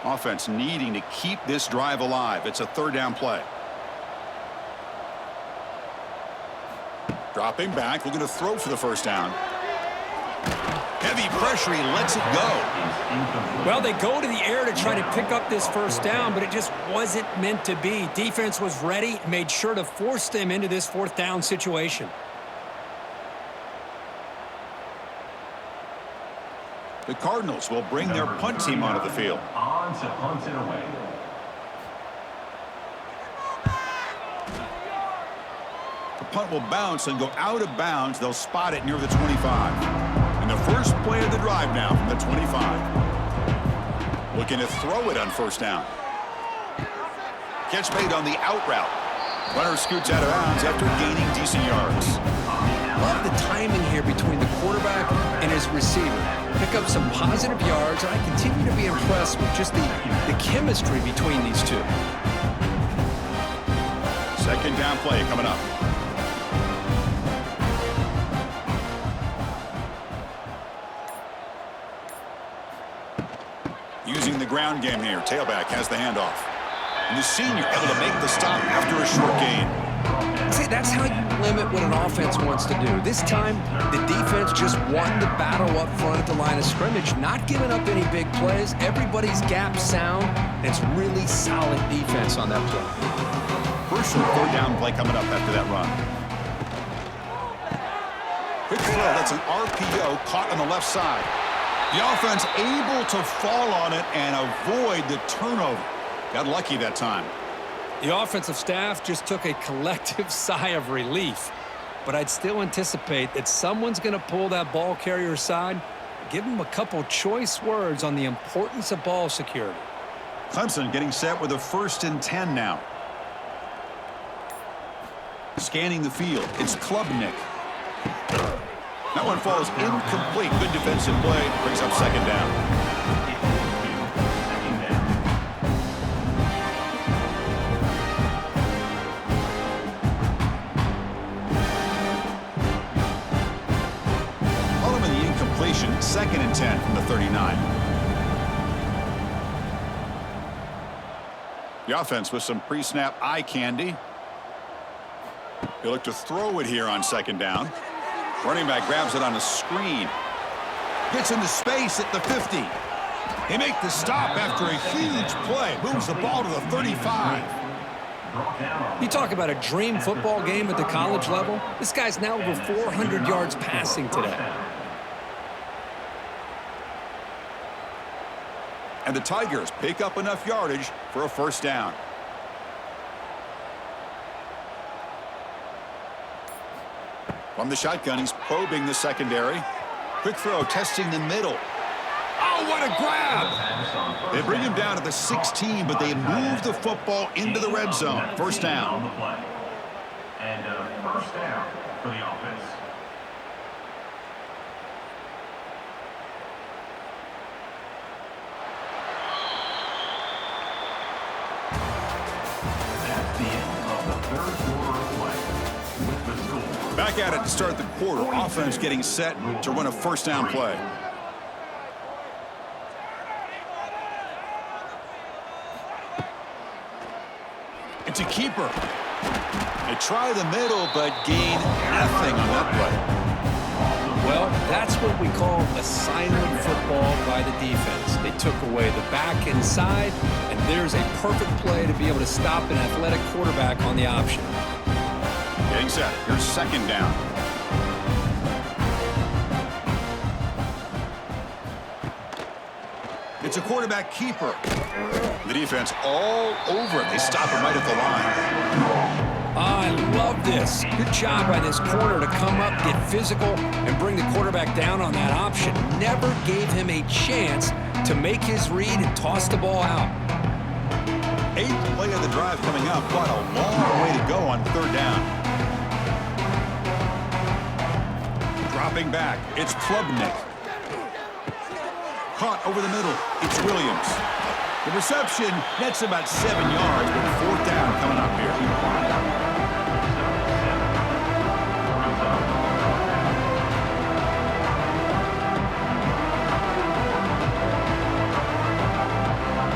Offense needing to keep this drive alive. It's a third down play. Dropping back, looking to throw for the first down. Heavy pressure, he lets it go. Well, they go to the air to try to pick up this first down, but it just wasn't meant to be. Defense was ready, made sure to force them into this fourth down situation. The Cardinals will bring their punt team onto the field. On to punt it away. The punt will bounce and go out of bounds. They'll spot it near the 25. And the first play of the drive now from the 25. Looking to throw it on first down. Catch made on the out route. Runner scoots out of bounds after gaining decent yards. Love the timing here between the quarterback and his receiver. Pick up some positive yards, and I continue to be impressed with just the chemistry between these two. Second down play coming up. Using the ground game here. Tailback has the handoff. And the senior able to make the stop after a short gain. See, that's how you limit what an offense wants to do. This time, the defense just won the battle up front at the line of scrimmage, not giving up any big plays. Everybody's gap sound, and it's really solid defense on that play. First and third down play coming up after that run. Quick throw. That's an RPO caught on the left side. The offense able to fall on it and avoid the turnover. Got lucky that time. The offensive staff just took a collective sigh of relief. But I'd still anticipate that someone's going to pull that ball carrier aside, give him a couple choice words on the importance of ball security. Clemson getting set with a 1st and 10 now. Scanning the field. It's Klubnik. That one falls incomplete. Good defensive play. Brings up second down. Following the incompletion, 2nd and 10 from the 39. The offense with some pre-snap eye candy. They look to throw it here on 2nd down. Running back grabs it on a screen. Gets into space at the 50. They make the stop after a huge play. Moves the ball to the 35. You talk about a dream football game at the college level. This guy's now over 400 yards passing today. And the Tigers pick up enough yardage for a 1st down. From the shotgun, he's probing the secondary. Quick throw, testing the middle. Oh, what a grab! They bring him down to the 16, but they move the football into the red zone. 1st down. And 1st down for the offense. That's the end of the 3rd quarter of play. With the score. Back at it to start the quarter. Offense getting set to run a 1st down play. It's a keeper. They try the middle, but gain nothing on that play. Well, that's what we call a silent football by the defense. They took away the back inside, and there's a perfect play to be able to stop an athletic quarterback on the option. Getting set. Here's 2nd down. It's a quarterback keeper. The defense all over it. They stop him right at the line. I love this. Good job by this corner to come up, get physical, and bring the quarterback down on that option. Never gave him a chance to make his read and toss the ball out. 8th play of the drive coming up. What a long way to go on 3rd down. Dropping back, it's Klubnik. Caught over the middle, it's Williams. The reception nets about 7 yards, but 4th down coming up here.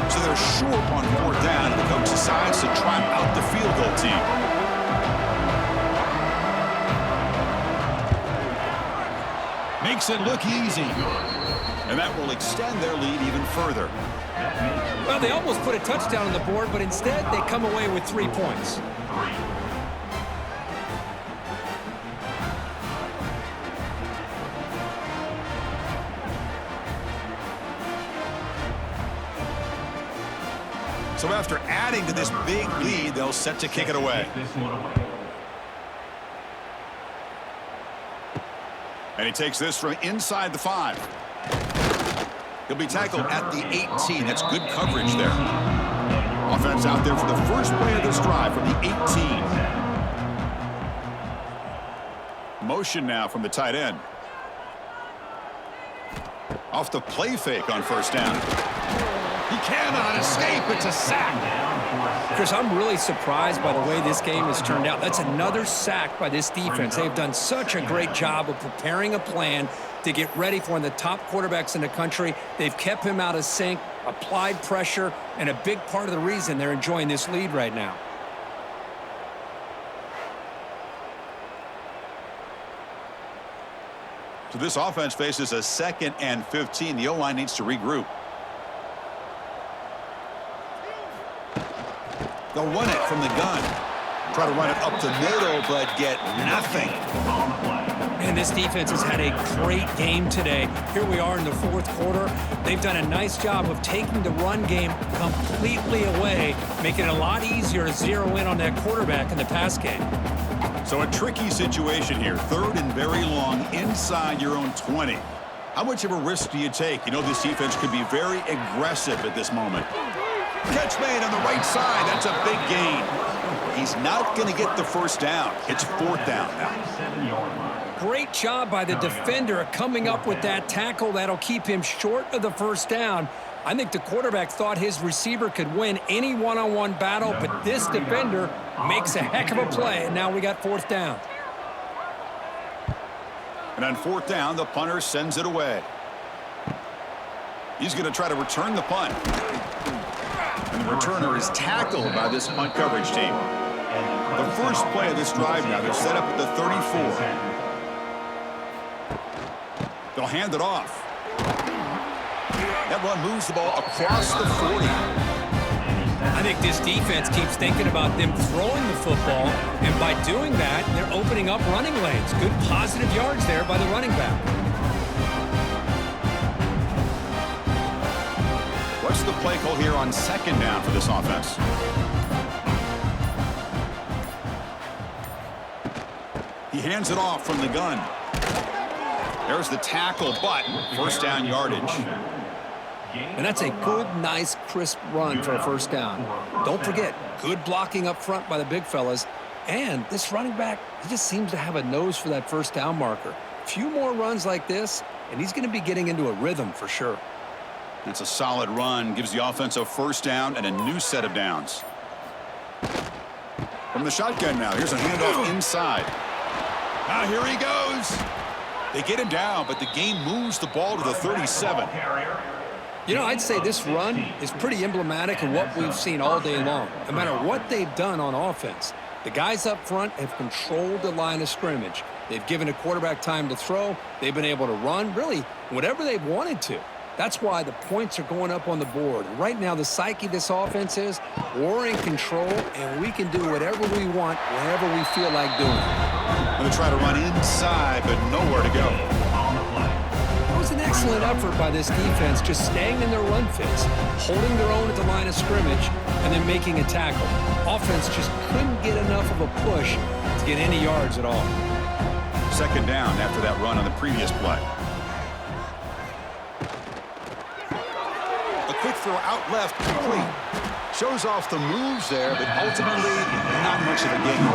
So they're short on 4th down, and the coach decides to try out the field goal team. Makes it look easy. And that will extend their lead even further. Well, they almost put a touchdown on the board, but instead they come away with 3 points. So after adding to this big lead, they'll set to kick it away. And he takes this from inside the 5. He'll be tackled at the 18. That's good coverage there. Offense out there for the first play of this drive from the 18. Motion now from the tight end. Off the play fake on first down. He cannot escape. It's a sack. Chris, I'm really surprised by the way this game has turned out. That's another sack by this defense. They've done such a great job of preparing a plan to get ready for one of the top quarterbacks in the country. They've kept him out of sync, applied pressure, and a big part of the reason they're enjoying this lead right now. So this offense faces a 2nd and 15. The O-line needs to regroup. They'll run it from the gun. Try to run it up the middle, but get nothing. And this defense has had a great game today. Here we are in the 4th quarter. They've done a nice job of taking the run game completely away, making it a lot easier to zero in on that quarterback in the pass game. So a tricky situation here. 3rd and very long inside your own 20. How much of a risk do you take? You know this defense could be very aggressive at this moment. Catch made on the right side. That's a big gain. He's not going to get the first down. It's 4th down now. Great job by the defender coming up with that tackle. That'll keep him short of the first down. I think the quarterback thought his receiver could win any one-on-one battle, but this defender makes a heck of a play, and now we got 4th down. And on 4th down, the punter sends it away. He's going to try to return the punt. And the returner is tackled by this punt coverage team. The first play of this drive now, they're set up at the 34. They'll hand it off. That run moves the ball across the 40. I think this defense keeps thinking about them throwing the football, and by doing that, they're opening up running lanes. Good positive yards there by the running back. What's the play call here on 2nd down for this offense? He hands it off from the gun. There's the tackle, but first down yardage. And that's a good, nice, crisp run for a first down. Don't forget, good blocking up front by the big fellas. And this running back, he just seems to have a nose for that first down marker. A few more runs like this, and he's going to be getting into a rhythm for sure. That's a solid run. Gives the offense a first down and a new set of downs. From the shotgun now, here's a handoff inside. Now here he goes. They get him down, but the game moves the ball to the 37. You know, I'd say this run is pretty emblematic of what we've seen all day long. No matter what they've done on offense, the guys up front have controlled the line of scrimmage. They've given a quarterback time to throw. They've been able to run, really, whatever they've wanted to. That's why the points are going up on the board. And right now, the psyche of this offense is we're in control, and we can do whatever we want, whenever we feel like doing it. Going to try to run inside, but nowhere to go. It was an excellent effort by this defense, just staying in their run fits, holding their own at the line of scrimmage, and then making a tackle. Offense just couldn't get enough of a push to get any yards at all. 2nd down after that run on the previous play. A quick throw out left, complete. Shows off the moves there, but ultimately not much of a gain.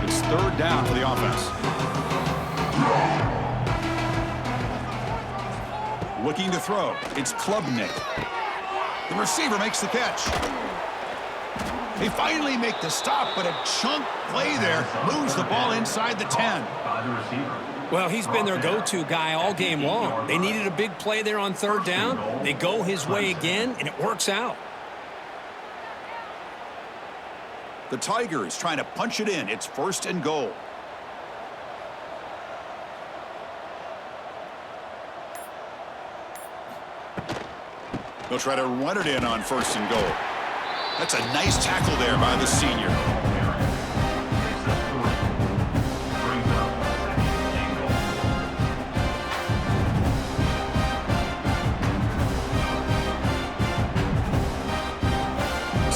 It's 3rd down for the offense. Looking to throw. It's Klubnik. The receiver makes the catch. They finally make the stop, but a chunk play there moves the ball inside the 10. Well, he's been their go-to guy all game long. They needed a big play there on 3rd down. They go his way again, and it works out. The Tigers trying to punch it in. It's 1st and goal. They'll try to run it in on 1st and goal. That's a nice tackle there by the senior.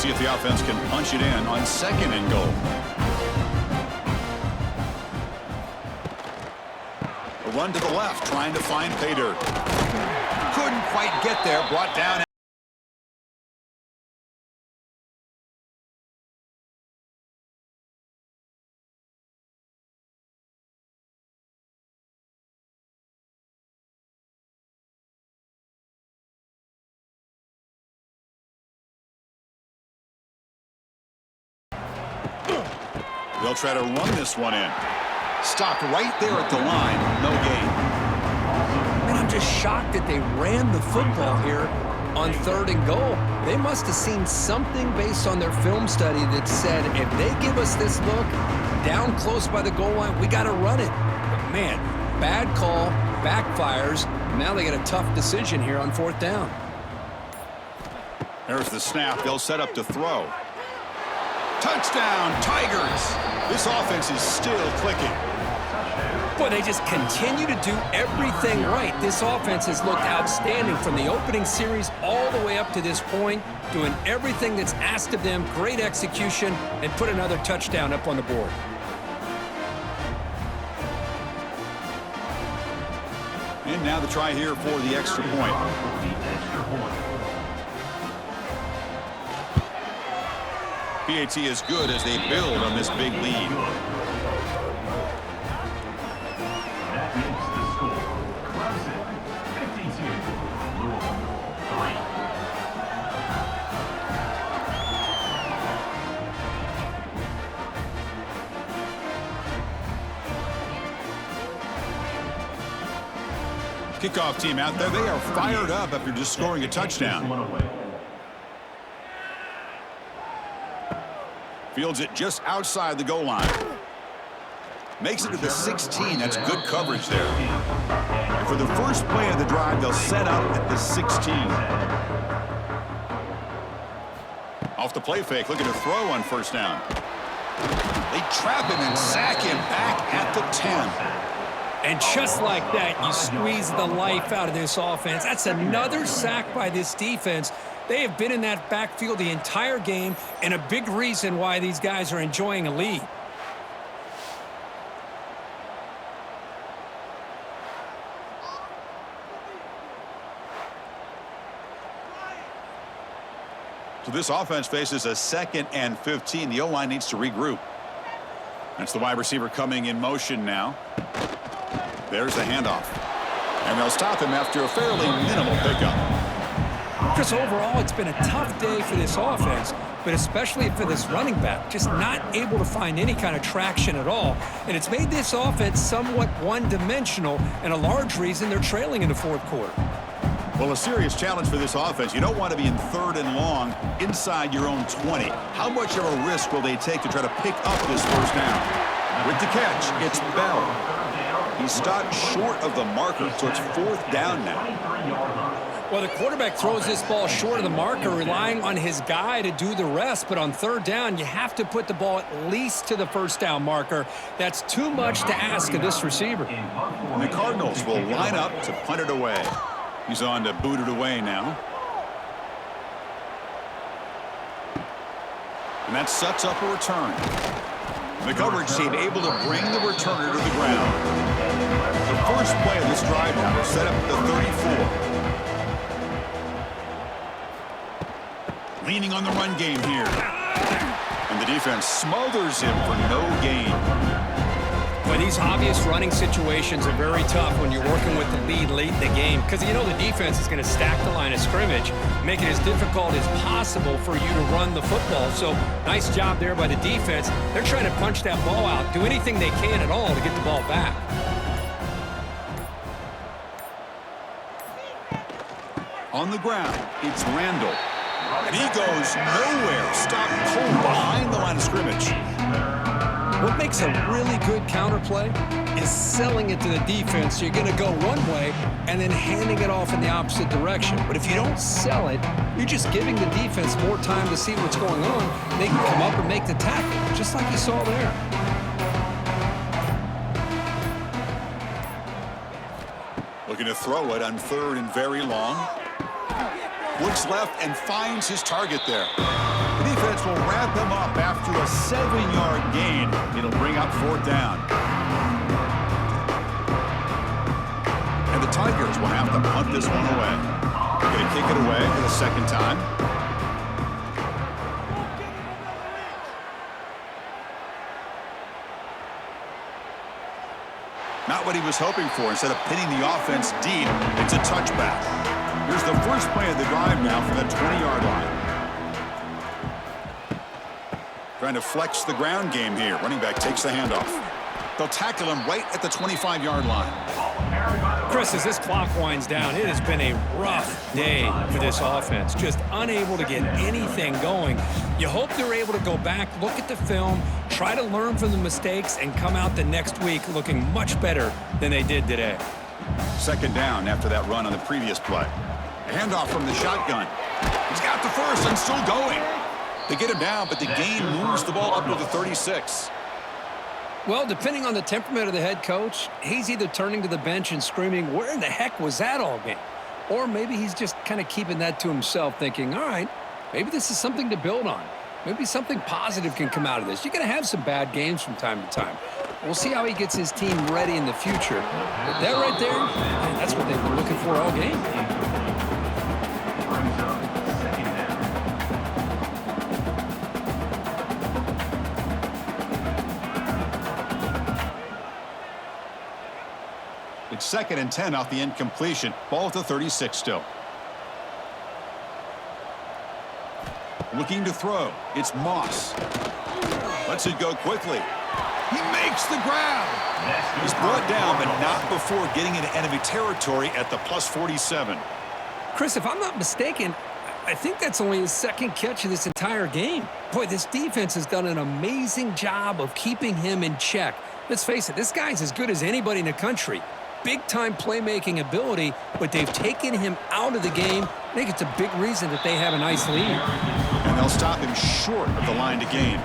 see if the offense can punch it in on 2nd and goal. A run to the left, trying to find pay dirt. Couldn't quite get there, brought down. They'll try to run this one in. Stopped right there at the line. No gain. And I'm just shocked that they ran the football here on 3rd and goal. They must have seen something based on their film study that said, if they give us this look down close by the goal line, we got to run it. But man, bad call, backfires. Now they got a tough decision here on 4th down. There's the snap. They'll set up to throw. Touchdown, Tigers! This offense is still clicking. Boy, they just continue to do everything right. This offense has looked outstanding from the opening series all the way up to this point, doing everything that's asked of them, great execution, and put another touchdown up on the board. And now the try here for the extra point. PAT is good as they build on this big lead. That makes the score Clemson 52, Louisville 3. Kickoff team out there. They are fired up after just scoring a touchdown. Fields it just outside the goal line. Makes it to the 16. That's good coverage there. And for the first play of the drive, they'll set up at the 16. Off the play fake, looking to throw on 1st down. They trap him and sack him back at the 10. And just like that, you squeeze the life out of this offense. That's another sack by this defense. They have been in that backfield the entire game, and a big reason why these guys are enjoying a lead. So this offense faces a 2nd and 15. The O-line needs to regroup. That's the wide receiver coming in motion now. There's the handoff. And they'll stop him after a fairly minimal pickup. Chris, overall, it's been a tough day for this offense, but especially for this running back, just not able to find any kind of traction at all. And it's made this offense somewhat one-dimensional, and a large reason they're trailing in the 4th quarter. Well, a serious challenge for this offense. You don't want to be in 3rd and long inside your own 20. How much of a risk will they take to try to pick up this 1st down? With the catch, it's Bell. He stopped short of the marker, so it's 4th down now. Well, the quarterback throws this ball short of the marker, relying on his guy to do the rest. But on 3rd down, you have to put the ball at least to the 1st down marker. That's too much to ask of this receiver. And the Cardinals will line up to punt it away. He's on to boot it away now. And that sets up a return. The coverage team able to bring the returner to the ground. The first play of this drive now is set up at the 34. Leaning on the run game here. And the defense smothers him for no gain. But these obvious running situations are very tough when you're working with the lead late in the game, because you know the defense is going to stack the line of scrimmage, make it as difficult as possible for you to run the football. So nice job there by the defense. They're trying to punch that ball out, do anything they can at all to get the ball back. On the ground, it's Randall. And he goes nowhere. Stopped cold behind the line of scrimmage. What makes a really good counterplay is selling it to the defense. So you're going to go one way and then handing it off in the opposite direction. But if you don't sell it, you're just giving the defense more time to see what's going on. They can come up and make the tackle, just like you saw there. Looking to throw it on 3rd and very long. Looks left and finds his target there. The defense will wrap him up after a 7-yard gain. It'll bring up 4th down. And the Tigers will have to punt this one away. Going to kick it away for the 2nd time. Not what he was hoping for. Instead of pinning the offense deep, it's a touchback. Here's the first play of the drive now from the 20-yard line. Trying to flex the ground game here. Running back takes the handoff. They'll tackle him right at the 25-yard line. Chris, as this clock winds down, it has been a rough day for this offense. Just unable to get anything going. You hope they're able to go back, look at the film, try to learn from the mistakes, and come out the next week looking much better than they did today. 2nd down after that run on the previous play. A handoff from the shotgun. He's got the first and still going. They get him down, but the gain moves the ball up to the 36. Well, depending on the temperament of the head coach, he's either turning to the bench and screaming, where in the heck was that all game? Or maybe he's just kind of keeping that to himself, thinking, all right, maybe this is something to build on. Maybe something positive can come out of this. You're going to have some bad games from time to time. We'll see how he gets his team ready in the future. But that right there, man, that's what they've been looking for all game. It's 2nd and 10 off the incompletion. Ball at the 36 still. Looking to throw. It's Moss. Lets it go quickly. He makes the grab. He's brought down, but not before getting into enemy territory at the +47. Chris, if I'm not mistaken, I think that's only his 2nd catch of this entire game. Boy, this defense has done an amazing job of keeping him in check. Let's face it, this guy's as good as anybody in the country. Big-time playmaking ability, but they've taken him out of the game. I think it's a big reason that they have a nice lead. And they'll stop him short of the line to gain.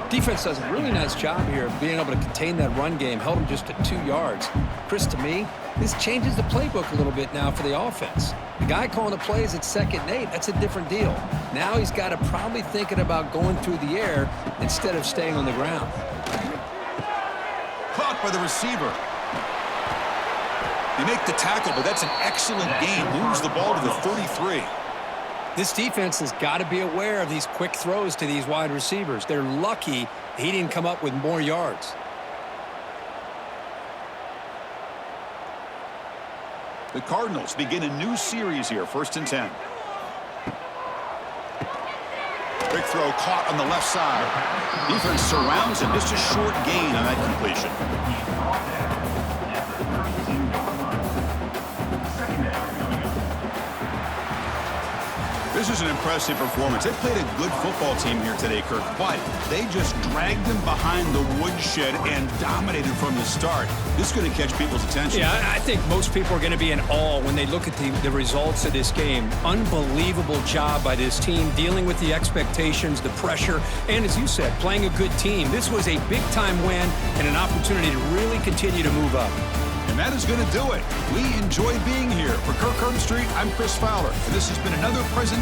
Defense does a really nice job here of being able to contain that run game, held him just to 2 yards. Chris, to me, this changes the playbook a little bit now for the offense. The guy calling the plays at 2nd and 8, that's a different deal. Now he's got to probably thinking about going through the air instead of staying on the ground. Caught by the receiver. They make the tackle, but that's an excellent gain. Moves the ball to the 33. This defense has got to be aware of these quick throws to these wide receivers. They're lucky he didn't come up with more yards. The Cardinals begin a new series here, 1st and 10. Quick throw caught on the left side. Defense surrounds him. Just a short gain on that completion. This is an impressive performance. They played a good football team here today, Kirk, but they just dragged them behind the woodshed and dominated from the start. This is going to catch people's attention. Yeah, I think most people are going to be in awe when they look at the results of this game. Unbelievable job by this team, dealing with the expectations, the pressure, and as you said, playing a good team. This was a big-time win and an opportunity to really continue to move up. And that is going to do it. We enjoy being here. For Kirk Herbstreit, I'm Chris Fowler, and this has been another presentation